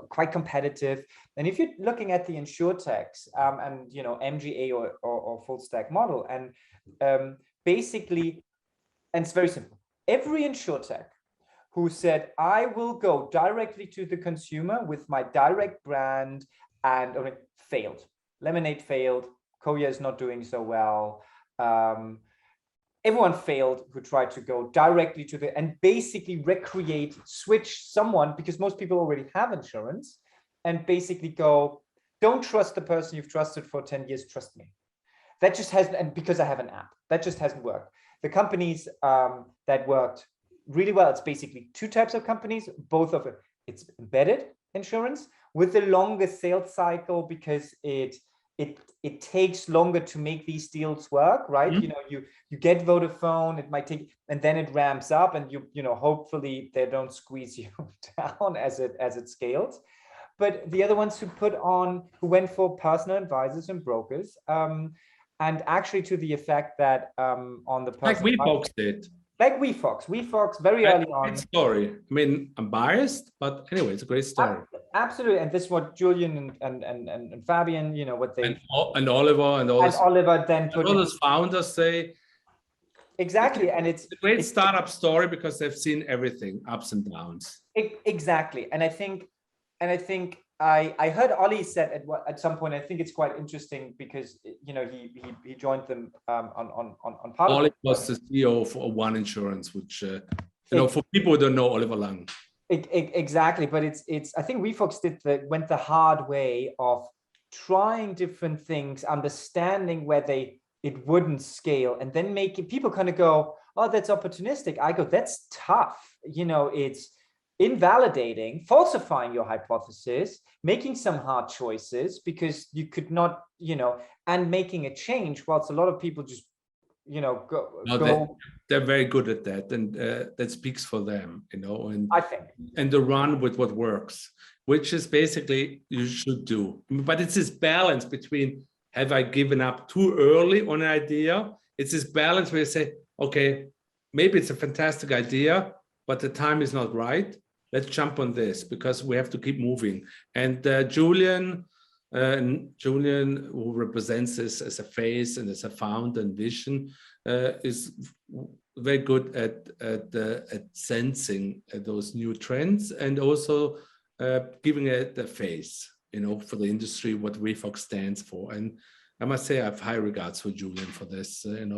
quite competitive. And if you're looking at the InsurTechs and MGA or full stack model, and basically, and it's very simple. Every InsurTech who said, I will go directly to the consumer with my direct brand, and failed. Lemonade failed. Koya is not doing so well. Everyone failed who tried to go directly to and basically switch someone, because most people already have insurance, and basically go, don't trust the person you've trusted for 10 years, trust me. That just hasn't, and because I have an app, that just hasn't worked. The companies that worked really well, it's basically two types of companies, both of it. It's embedded insurance with the longest sales cycle because it takes longer to make these deals work, right? You get Vodafone, it might take, and then it ramps up, and hopefully they don't squeeze you down as it scales. But the other ones who went for personal advisors and brokers, and actually to the effect that on the like WeFox did. Like WeFox very early on. Great story. I mean, I'm biased, but anyway, it's a great story. Absolutely, and this is what Julian and Fabian, what they and Oliver and all Oliver then put. All those founders say, Exactly, and it's a great startup story because they've seen everything, ups and downs. Exactly, and I think I heard Ollie said at some point. I think it's quite interesting because he joined them on part Ollie of it. was the CEO for One Insurance, which for people who don't know Oliver Lang. Exactly, but it's I think we folks went the hard way of trying different things, understanding where it wouldn't scale, and then making people kind of go, oh, that's opportunistic. I go, that's tough. It's invalidating, falsifying your hypothesis, making some hard choices because you could not, and making a change, whilst a lot of people just, go. They're very good at that, and that speaks for them, and I think, and to run with what works, which is basically you should do. But it's this balance between, have I given up too early on an idea? It's this balance where you say, okay, maybe it's a fantastic idea, but the time is not right. Let's jump on this because we have to keep moving. And Julian, who represents this as a face and as a founder and vision, is very good at sensing those new trends and also giving it a face, for the industry, what Refox stands for. And I must say, I have high regards for Julian for this, and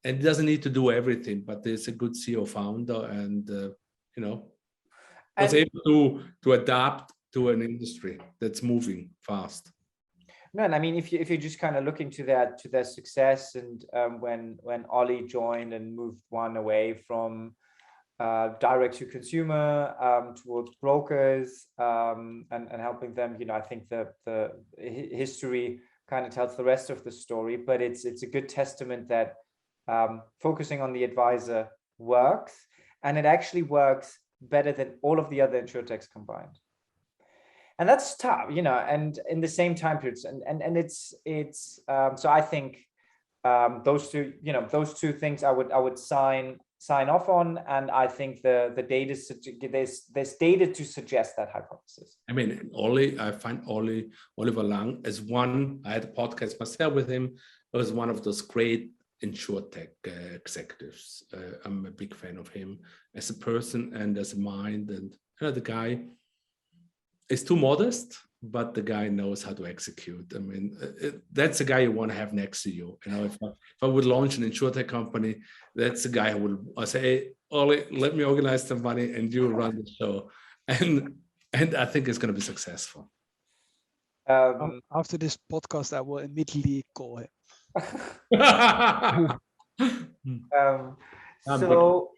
he doesn't need to do everything, but he's a good CEO founder and, was able to adapt to an industry that's moving fast. No, and I mean, if you just kind of look into their success, and when Ollie joined and moved One away from direct to consumer towards brokers and helping them, I think the history kind of tells the rest of the story. But it's a good testament that focusing on the advisor works, and it actually works better than all of the other insurtechs combined. And that's tough, and in the same time periods, and it's so I think those two things I would sign off on, and I think the data, there's data to suggest that hypothesis. I mean, I find Oliver Lang as one. I had a podcast myself with him. It was one of those great InsurTech executives. I'm a big fan of him as a person and as a mind, and the guy is too modest, but the guy knows how to execute. I mean, that's the guy you want to have next to you. If I would launch an InsurTech company, that's the guy who would say, hey, Ollie, let me organize some money and you run the show. And I think it's going to be successful. After this podcast, I will immediately call him. So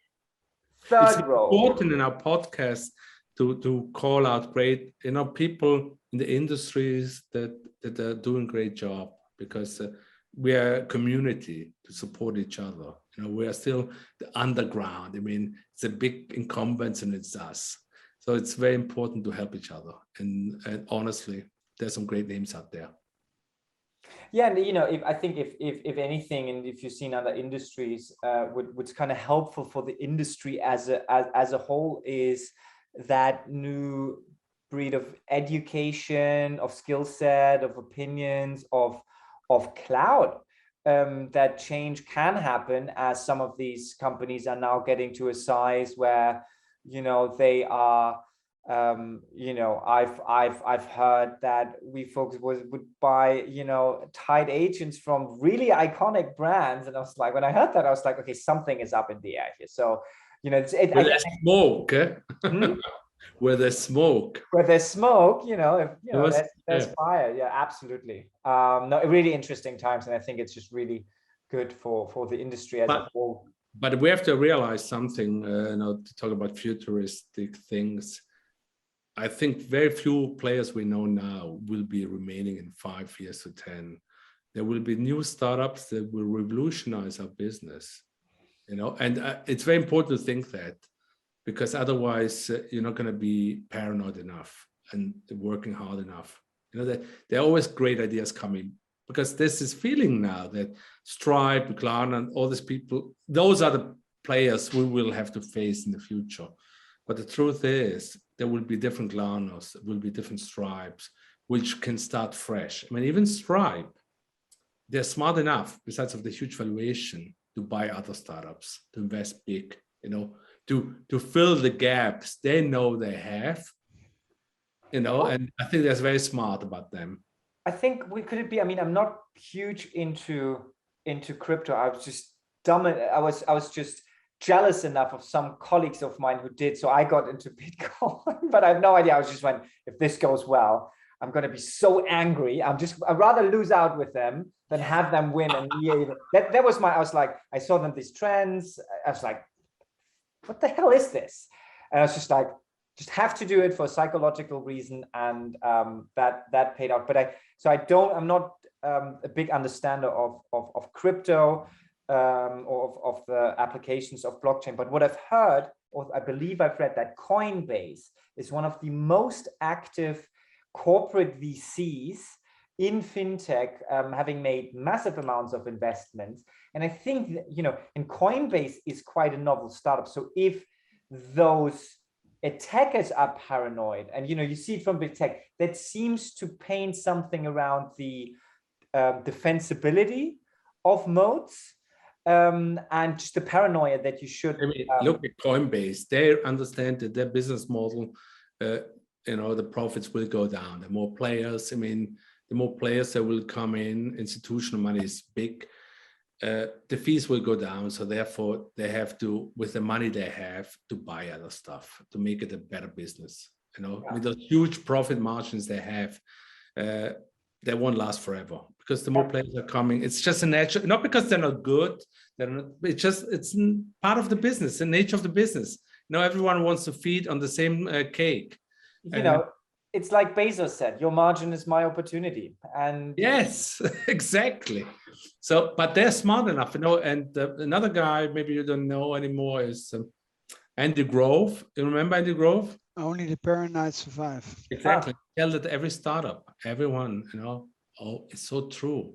third role. It's important in our podcast to call out great, people in the industries that are doing a great job, because we are a community to support each other. We are still the underground. I mean, it's a big incumbents and it's us. So it's very important to help each other. And honestly, there's some great names out there. Yeah, and I think if anything, and if you've seen other industries, what's kind of helpful for the industry as a whole is that new breed of education, of skill set, of opinions, of cloud. That change can happen as some of these companies are now getting to a size where they are. I've heard that we folks would buy tied agents from really iconic brands, and I was like, when I heard that, I was like, okay, something is up in the air here. So there's smoke. Where there's smoke. Where there's smoke, there's fire. Yeah, absolutely. No, really interesting times, and I think it's just really good for the industry as a whole. But we have to realize something. To talk about futuristic things. I think very few players we know now will be remaining in 5 years to 10. There will be new startups that will revolutionize our business. And it's very important to think that, because otherwise you're not going to be paranoid enough and working hard enough. That there are always great ideas coming, because there's this feeling now that Stripe, Klarna, and all these people, those are the players we will have to face in the future. But the truth is, there will be different Klarnas, there will be different Stripes, which can start fresh. I mean, even Stripe, they're smart enough, besides of the huge valuation, to buy other startups, to invest big, to fill the gaps they know they have, and I think that's very smart about them. I think could it be, I mean, I'm not huge into crypto. I was just dumb. I was just jealous enough of some colleagues of mine who did. So I got into Bitcoin, but I have no idea. I was just went, if this goes well, I'm going to be so angry. I'd rather lose out with them than have them win. And that was I was like, I saw them, these trends. I was like, what the hell is this? And I was just like, just have to do it for a psychological reason. And that paid out. But I'm not a big understander of crypto or of the applications of blockchain. But what I've heard, or I believe I've read, that Coinbase is one of the most active corporate VCs in fintech, having made massive amounts of investments. And I think that, and Coinbase is quite a novel startup. So if those attackers are paranoid, and you see it from big tech, that seems to paint something around the defensibility of moats, and just the paranoia that you should. I mean, look at Coinbase. They understand that their business model, the profits will go down. The more players, the more players that will come in, institutional money is big. The fees will go down. So therefore, they have to, with the money they have, to buy other stuff to make it a better business. With those huge profit margins they have, they won't last forever because the more players are coming. It's just a natural, not because they're not good. It's part of the business, the nature of the business. Everyone wants to feed on the same cake. It's like Bezos said, your margin is my opportunity. And yes, exactly. So, but they're smart enough, and another guy, maybe you don't know anymore, is Andy Grove. You remember Andy Grove? Only the paranoid survive. Exactly. Tell that every startup, everyone, it's so true.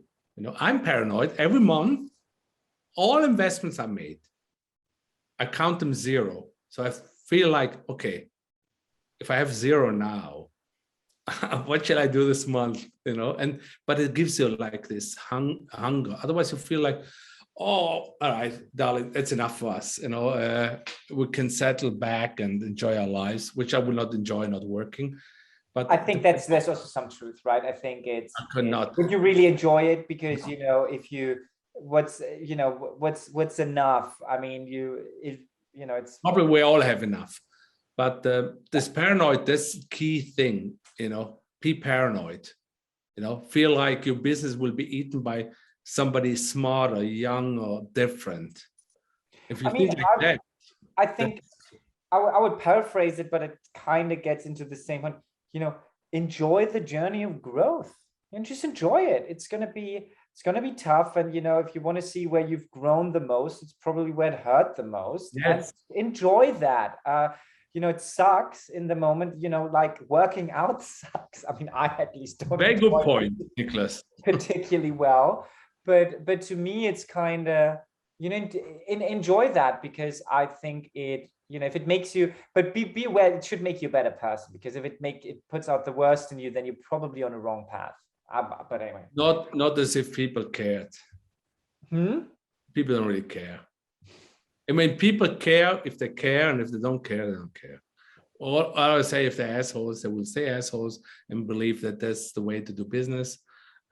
I'm paranoid. Every month, all investments are made. I count them zero. So I feel like, okay, if I have zero now, what shall I do this month? But it gives you like this hunger. Otherwise, you feel like, oh, all right, darling, it's enough for us. We can settle back and enjoy our lives, which I will not enjoy not working. But I think there's also some truth, right? I think would you really enjoy it? Because if you, what's enough? I mean, it's probably we all have enough. But this paranoid, this key thing, be paranoid, feel like your business will be eaten by somebody smarter, young, or different. If you think like that. I think I would paraphrase it, but it kind of gets into the same one, enjoy the journey of growth and just enjoy it. It's going to be tough. And, if you want to see where you've grown the most, it's probably where it hurt the most. Yes. And enjoy that. It sucks in the moment, like working out sucks. I mean, I at least don't. Very good point, Nicholas. Particularly well, but to me, it's kind of, enjoy that, because I think it, if it makes you, but be aware, it should make you a better person, because if it puts out the worst in you, then you're probably on the wrong path. But anyway. Not as if people cared. People don't really care. I mean, people care if they care, and if they don't care, they don't care. Or I would say if they're assholes, they will stay assholes and believe that that's the way to do business.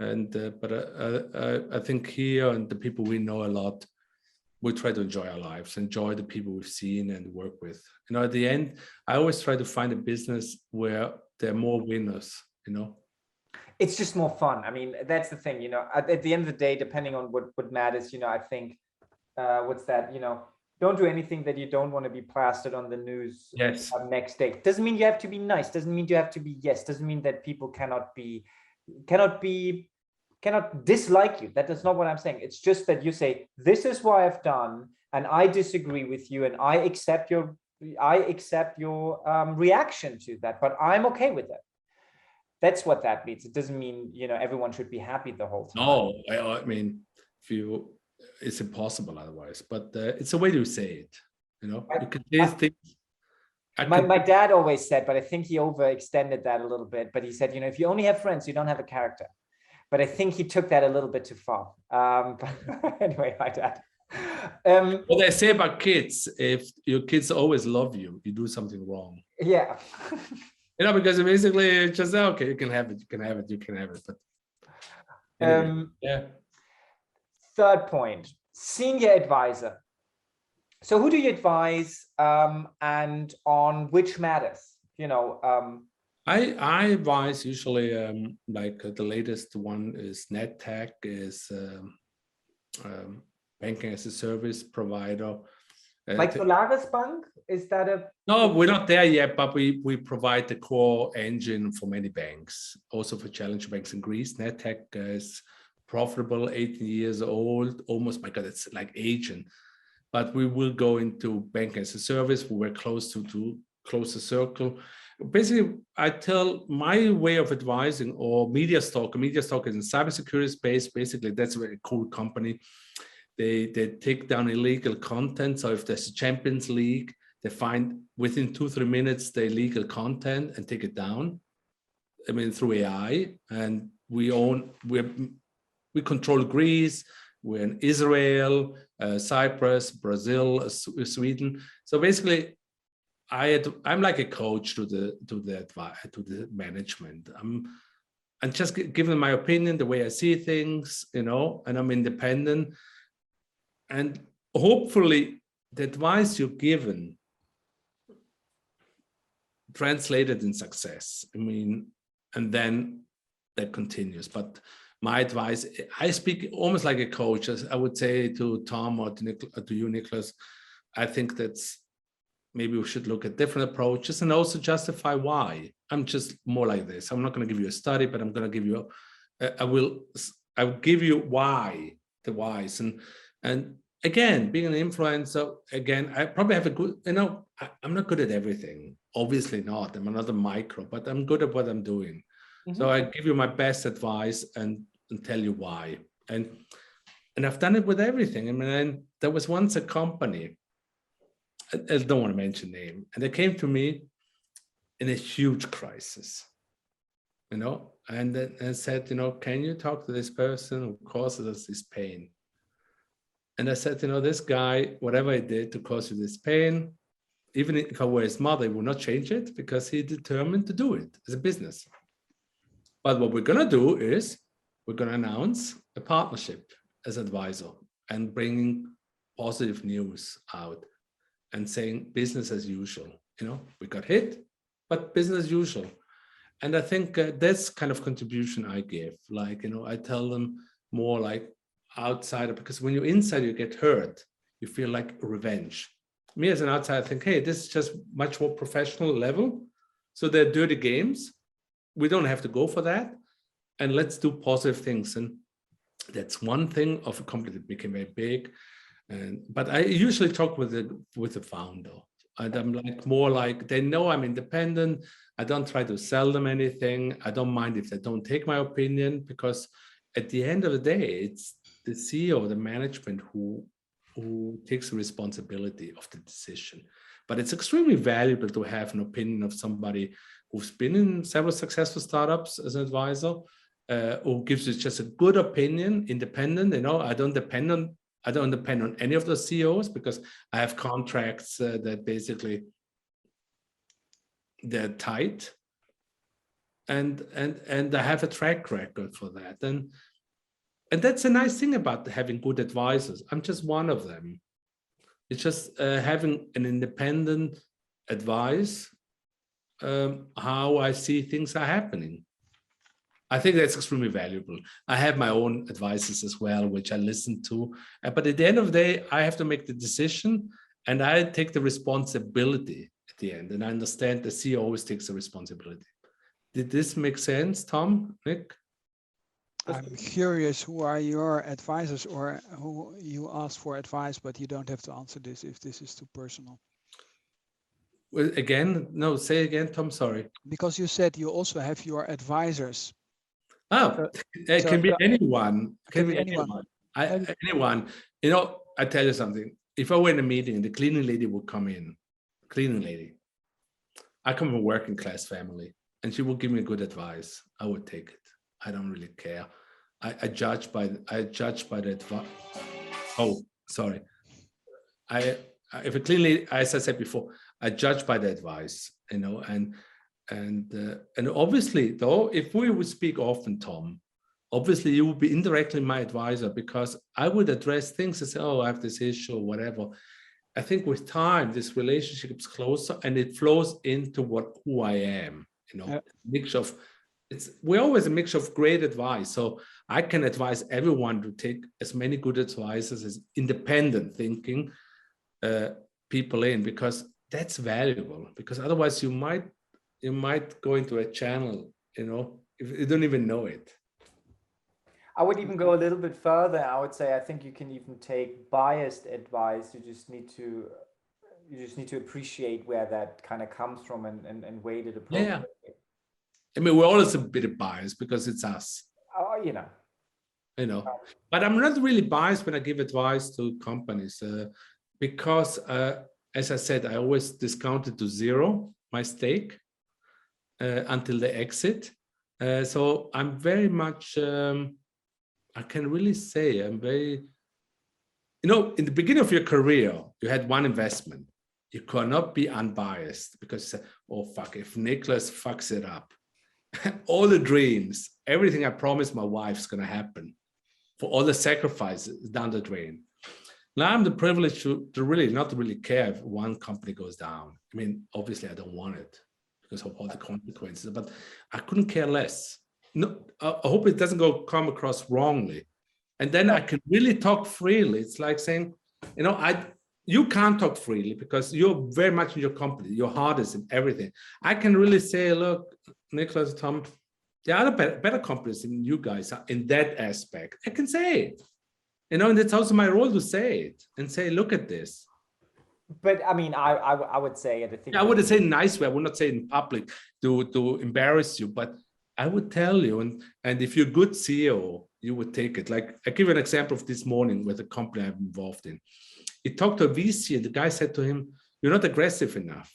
And but I think here, and the people we know a lot, we try to enjoy our lives, enjoy the people we've seen and work with. At the end, I always try to find a business where there are more winners. It's just more fun. I mean, that's the thing. At the end of the day, depending on what matters, I think. What's that? Don't do anything that you don't want to be plastered on the news. Yes. Next day. Doesn't mean you have to be nice. Doesn't mean you have to be yes. Doesn't mean that people cannot dislike you. That is not what I'm saying. It's just that you say, this is what I've done, and I disagree with you, and I accept your reaction to that, but I'm okay with it. That's what that means. It doesn't mean everyone should be happy the whole time. No, I mean, it's impossible otherwise, but it's a way to say it. You can say things. My dad always said, but I think he overextended that a little bit. But he said, if you only have friends, you don't have a character. But I think he took that a little bit too far. But anyway, my dad. What they say about kids, if your kids always love you, you do something wrong. Yeah. Because basically it's just, okay, you can have it, you can have it, you can have it. But anyway, yeah. Third point, senior advisor. So who do you advise and on which matters? I advise usually like the latest one is NetTech, is banking as a service provider. Like Solaris Bank? Is that a... No, we're not there yet, but we provide the core engine for many banks, also for challenger banks in Greece. NetTech is profitable, 18 years old, almost, my God, it's like aging. But we will go into banking as a service. We're close to close the circle. Basically, I tell my way of advising, or MediaStalk is in cybersecurity space. Basically, that's a very cool company. They take down illegal content. So if there's a Champions League, they find within 2-3 minutes the illegal content and take it down. I mean, through AI. And we control Greece. We're in Israel, Cyprus, Brazil, Sweden. So basically, I'm like a coach to the management. I'm just giving my opinion, the way I see things, and I'm independent. And hopefully, the advice you're given translated in success. I mean, and then that continues. But my advice, I speak almost like a coach, as I would say to Tom or to you, Nicholas. I think that's maybe we should look at different approaches and also justify why. I'm just more like this. I'm not going to give you a study, but I'm going to give you, I will give you why, the whys. And again, being an influencer, again, I probably have a good, I'm not good at everything. Obviously not. I'm another micro, but I'm good at what I'm doing. Mm-hmm. So I give you my best advice and tell you why. And I've done it with everything. I mean, there was once a company, I don't want to mention name, and they came to me in a huge crisis, and then said, can you talk to this person who causes us this pain? And I said, this guy, whatever he did to cause you this pain, even if I were his mother, he would not change it because he determined to do it as a business. But what we're going to do is we're going to announce a partnership as advisor and bringing positive news out and saying business as usual. We got hit, but business as usual. And I think that's kind of contribution I give. Like, I tell them more like outsider, because when you're inside, you get hurt. You feel like revenge. Me as an outsider, I think, hey, this is just much more professional level. So they're dirty games. We don't have to go for that. And let's do positive things. And that's one thing of a company that became very big. But I usually talk with the founder. And I'm like more like, they know I'm independent. I don't try to sell them anything. I don't mind if they don't take my opinion, because at the end of the day, it's the CEO, the management who takes the responsibility of the decision. But it's extremely valuable to have an opinion of somebody who's been in several successful startups as an advisor, who gives you just a good opinion, independent. I don't depend on any of the CEOs, because I have contracts that basically they're tight, and I have a track record for that. And that's a nice thing about having good advisors. I'm just one of them. It's just having an independent advice, how I see things are happening. I think that's extremely valuable. I have my own advices as well, which I listen to. But at the end of the day, I have to make the decision, and I take the responsibility at the end. And I understand the CEO always takes the responsibility. Did this make sense, Tom, Nick? I'm curious, who are your advisors, or who you ask for advice, but you don't have to answer this if this is too personal. Well, again, no, say again, Tom, sorry. Because you said you also have your advisors. Oh, it can be anyone. Can be anyone. Anyone. I tell you something. If I were in a meeting, the cleaning lady would come in. Cleaning lady. I come from a working class family, and she would give me good advice. I would take it. I don't really care. I judge by the advice. Oh, sorry. If I cleanly, as I said before, I judge by the advice, you know, and obviously, though, if we would speak often, Tom, obviously you would be indirectly my advisor, because I would address things and say, oh, I have this issue or whatever. I think with time, this relationship is closer and it flows into who I am, you know, mixture of, we're always a mixture of great advice. So I can advise everyone to take as many good advices as independent thinking people in, because that's valuable, because otherwise you might go into a channel, you know, if you don't even know it. I would even go a little bit further. I would say I think you can even take biased advice. You just need to appreciate where that kind of comes from and weight it appropriately. Yeah. I mean, we're always a bit biased because it's us. Oh, you know. But I'm not really biased when I give advice to companies because, as I said, I always discount it to zero, my stake, until they exit. So I'm very much, I can really say I'm very, you know, in the beginning of your career, you had one investment. You cannot be unbiased because you say, oh, fuck, if Nicholas fucks it up, all the dreams, everything I promised my wife's going to happen, for all the sacrifices down the drain. Now I'm the privilege to really not really care if one company goes down. I mean, obviously I don't want it because of all the consequences, but I couldn't care less. No, I hope it doesn't come across wrongly. And then I can really talk freely. It's like saying, you know, you can't talk freely because you're very much in your company. Your heart is in everything. I can really say, look, Nicholas, Tom, there are better companies than you guys are in that aspect. I can say it, you know, and it's also my role to say it and say, look at this. But I mean, I would say, I think I wouldn't say nice way. I would not say in public to embarrass you, but I would tell you, and if you're a good CEO, you would take it. Like I give you an example of this morning with a company I'm involved in. He talked to a VC and the guy said to him, you're not aggressive enough.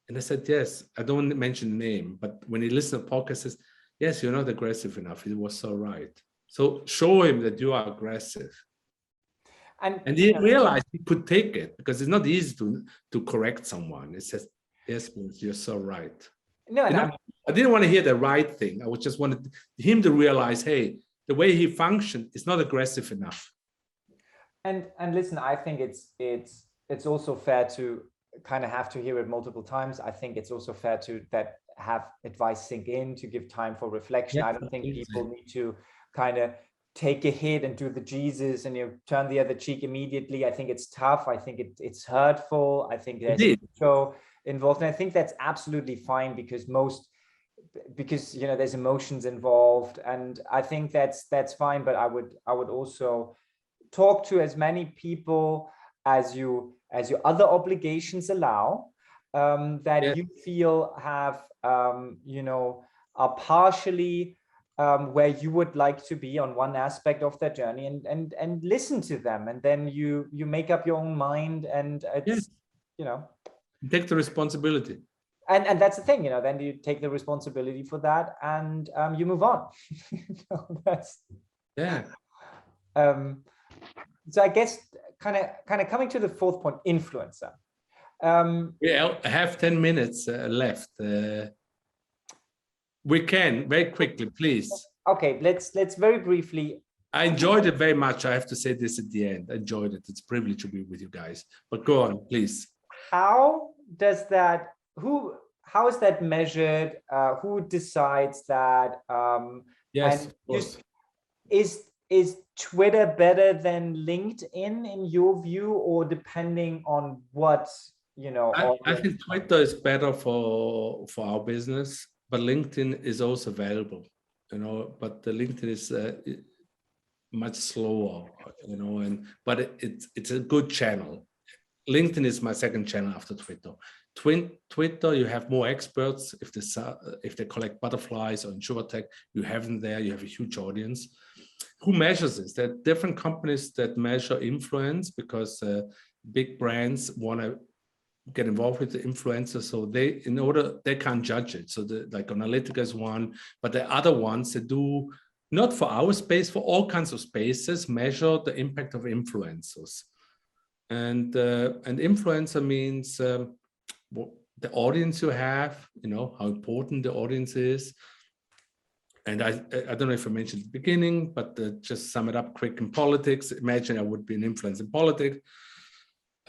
And I said, yes, I don't want to mention the name, but when he listened to the podcast, he says, yes, you're not aggressive enough. He was so right. So show him that you are aggressive. And he realized he could take it because it's not easy to correct someone. It says, yes, you're so right. No, you know, I didn't want to hear the right thing. I just wanted him to realize, hey, the way he functioned is not aggressive enough. And listen, I think it's also fair to kind of have to hear it multiple times. I think it's also fair to have advice sink in, to give time for reflection. Yeah, I don't think people need to kind of take a hit and do the Jesus and turn the other cheek immediately. I think it's tough. I think it's hurtful. I think there's ego involved, and I think that's absolutely fine because you know there's emotions involved, and I think that's fine. But I would also talk to as many people as your other obligations allow, that you feel have you know, are partially where you would like to be on one aspect of their journey, and listen to them, and then you make up your own mind, and it's you know, take the responsibility. And that's the thing, you know, then you take the responsibility for that, and you move on. You know, that's so I guess kind of coming to the fourth point, influencer. I have 10 minutes left. We can very quickly, please. Okay, let's very briefly. I enjoyed it very much. I have to say this at the end. I enjoyed it. It's a privilege to be with you guys. But go on, please. How is that measured? Who decides that? Yes, and is Twitter better than LinkedIn in your view, or depending on what, you know? I think Twitter is better for our business, but LinkedIn is also valuable, you know, but the LinkedIn is much slower, you know, but it's a good channel. LinkedIn is my second channel after Twitter. Twitter, you have more experts. If they collect butterflies or InsurTech, you have them there. You have a huge audience. Who measures this? There are different companies that measure influence because big brands want to get involved with the influencers. So they can't judge it. So like Analytica is one, but the other ones that do not for our space, for all kinds of spaces, measure the impact of influencers. And influencer means the audience you have, how important the audience is. And I don't know if I mentioned at the beginning, but just sum it up quick in politics. Imagine I would be an influencer in politics.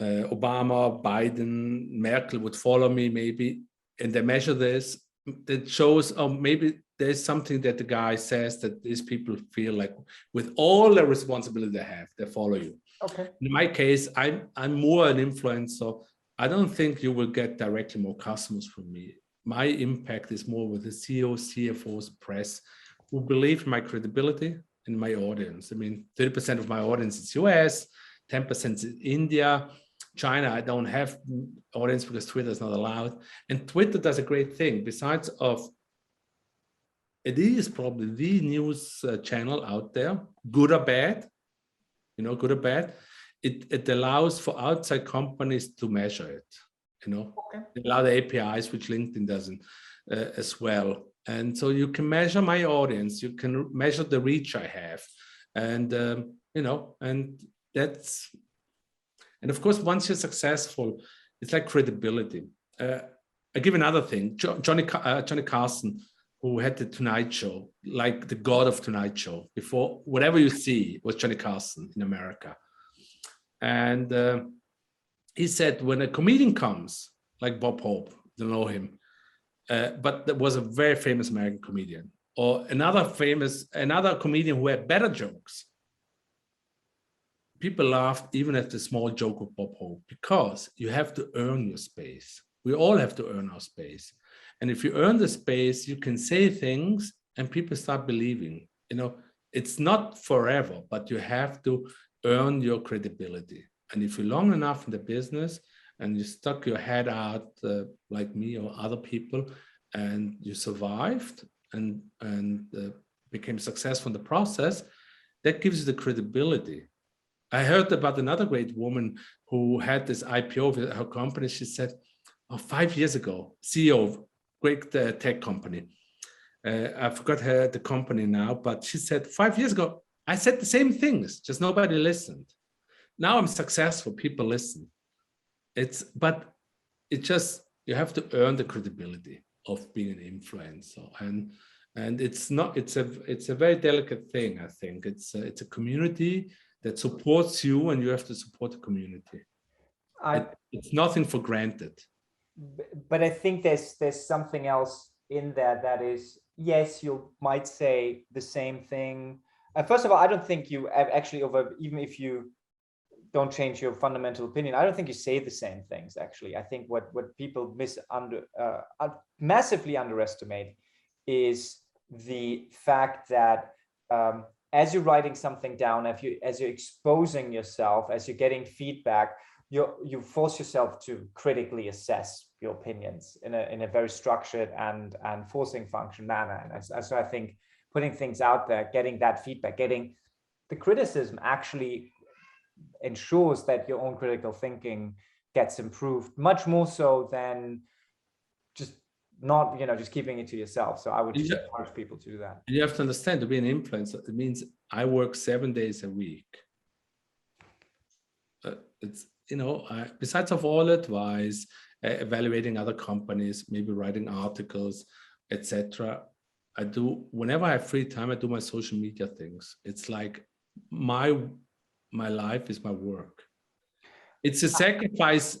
Obama, Biden, Merkel would follow me maybe, and they measure this. That shows, maybe there's something that the guy says that these people feel like with all the responsibility they have, they follow you. Okay. In my case, I'm more an influencer. I don't think you will get directly more customers from me. My impact is more with the CEOs, CFOs, press, who believe in my credibility and my audience. I mean, 30% of my audience is US, 10% is India. China, I don't have audience because Twitter is not allowed. And Twitter does a great thing. Besides of, it is probably the news channel out there, good or bad, good or bad. It allows for outside companies to measure it, Okay. They allow the APIs, which LinkedIn doesn't as well. And so you can measure my audience, you can measure the reach I have. And, and that's, and of course, once you're successful, it's like credibility. I give another thing. Johnny Carson, who had the Tonight Show, like the god of Tonight Show. Before, whatever you see was Johnny Carson in America. And he said, when a comedian comes, like Bob Hope, you know him, but there was a very famous American comedian, or another comedian who had better jokes. People laughed even at the small joke of Bob Hope, because you have to earn your space. We all have to earn our space. And if you earn the space, you can say things and people start believing. It's not forever, but you have to earn your credibility. And if you're long enough in the business and you stuck your head out like me or other people, and you survived and became successful in the process, that gives you the credibility. I heard about another great woman who had this IPO of her company. She said, 5 years ago, CEO of great tech company. I forgot the company now, but she said, 5 years ago, I said the same things, just nobody listened. Now I'm successful, people listen. But you have to earn the credibility of being an influencer. And it's a very delicate thing, I think. It's a community that supports you, and you have to support the community. It's nothing for granted. But I think there's something else in there that is, yes, you might say the same thing. First of all, I don't think you actually even if you don't change your fundamental opinion, I don't think you say the same things, actually. I think what people massively underestimate is the fact that as you're writing something down, as you're exposing yourself, as you're getting feedback, you force yourself to critically assess your opinions in a very structured and forcing function manner. And so I think putting things out there, getting that feedback, getting the criticism actually ensures that your own critical thinking gets improved much more so than just not, just keeping it to yourself. So I would just encourage people to do that. You have to understand, to be an influencer, it means I work 7 days a week. It's, besides of all advice, evaluating other companies, maybe writing articles, etc. Whenever I have free time, I do my social media things. It's like my life is my work. It's a sacrifice.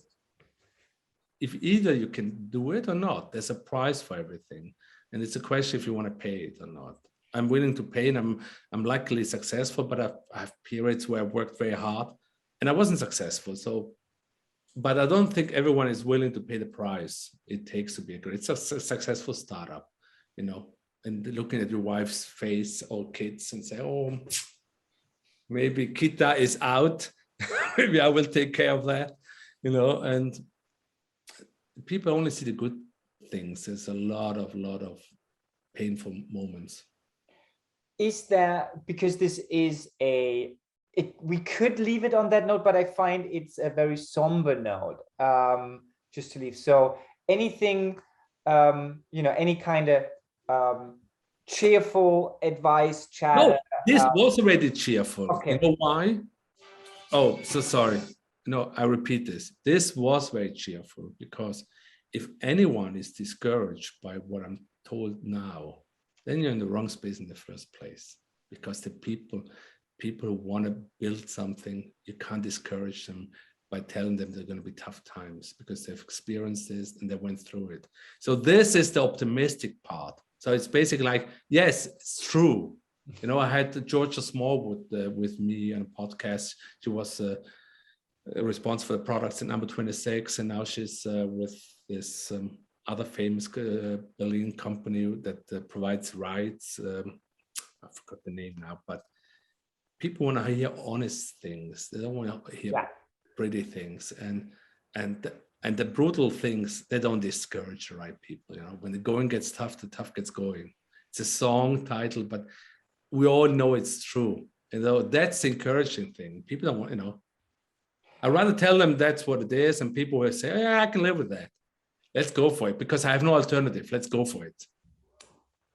If either you can do it or not, there's a price for everything. And it's a question if you want to pay it or not. I'm willing to pay, and I'm luckily successful, but I have periods where I worked very hard and I wasn't successful. But I don't think everyone is willing to pay the price it takes to be it's a successful startup, and looking at your wife's face or kids and say, oh, maybe Kita is out. Maybe I will take care of that, and people only see the good things. There's a lot of painful moments. Is there, because this is we could leave it on that note, but I find it's a very somber note, just to leave. So anything, any kind of cheerful advice chat. No, this was already cheerful. Okay. You know why? Oh, so sorry. No, I repeat this. This was very cheerful because if anyone is discouraged by what I'm told now, then you're in the wrong space in the first place. Because the people who want to build something, you can't discourage them by telling them they're going to be tough times because they've experienced this and they went through it. So this is the optimistic part. So it's basically like, yes, it's true. You know, I had Georgia Smallwood with me on a podcast. She was responsible for the products at Number 26, and now she's with this other famous Berlin company that provides rides. I forgot the name now, but people want to hear honest things. They don't want to hear pretty things, and the brutal things. They don't discourage the right people. You know, when the going gets tough, the tough gets going. It's a song title, but we all know it's true. You know, that's the encouraging thing. People don't want, you know. I'd rather tell them that's what it is, and people will say, "Yeah, I can live with that. Let's go for it because I have no alternative. Let's go for it."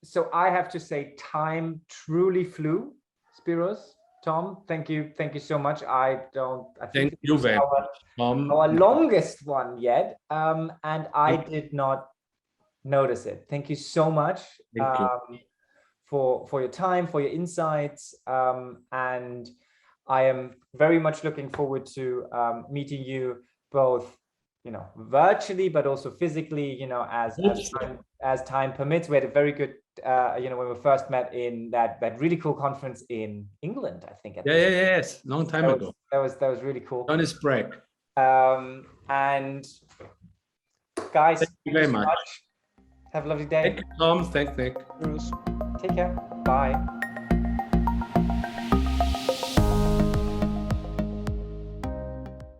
So I have to say, time truly flew, Spiros. Tom, thank you so much. I think thank you very much, our longest one yet, and I did not notice it. Thank you so much for your time, for your insights, and I am very much looking forward to meeting you both, you know, virtually, but also physically, you know, as time permits. We had a very good, you know, when we first met in that really cool conference in England, I think. Yes, long time ago. That was really cool. Johannesburg. And guys, thank you very much. Have a lovely day. Thank you, Tom. Thank Nick. Take care. Bye.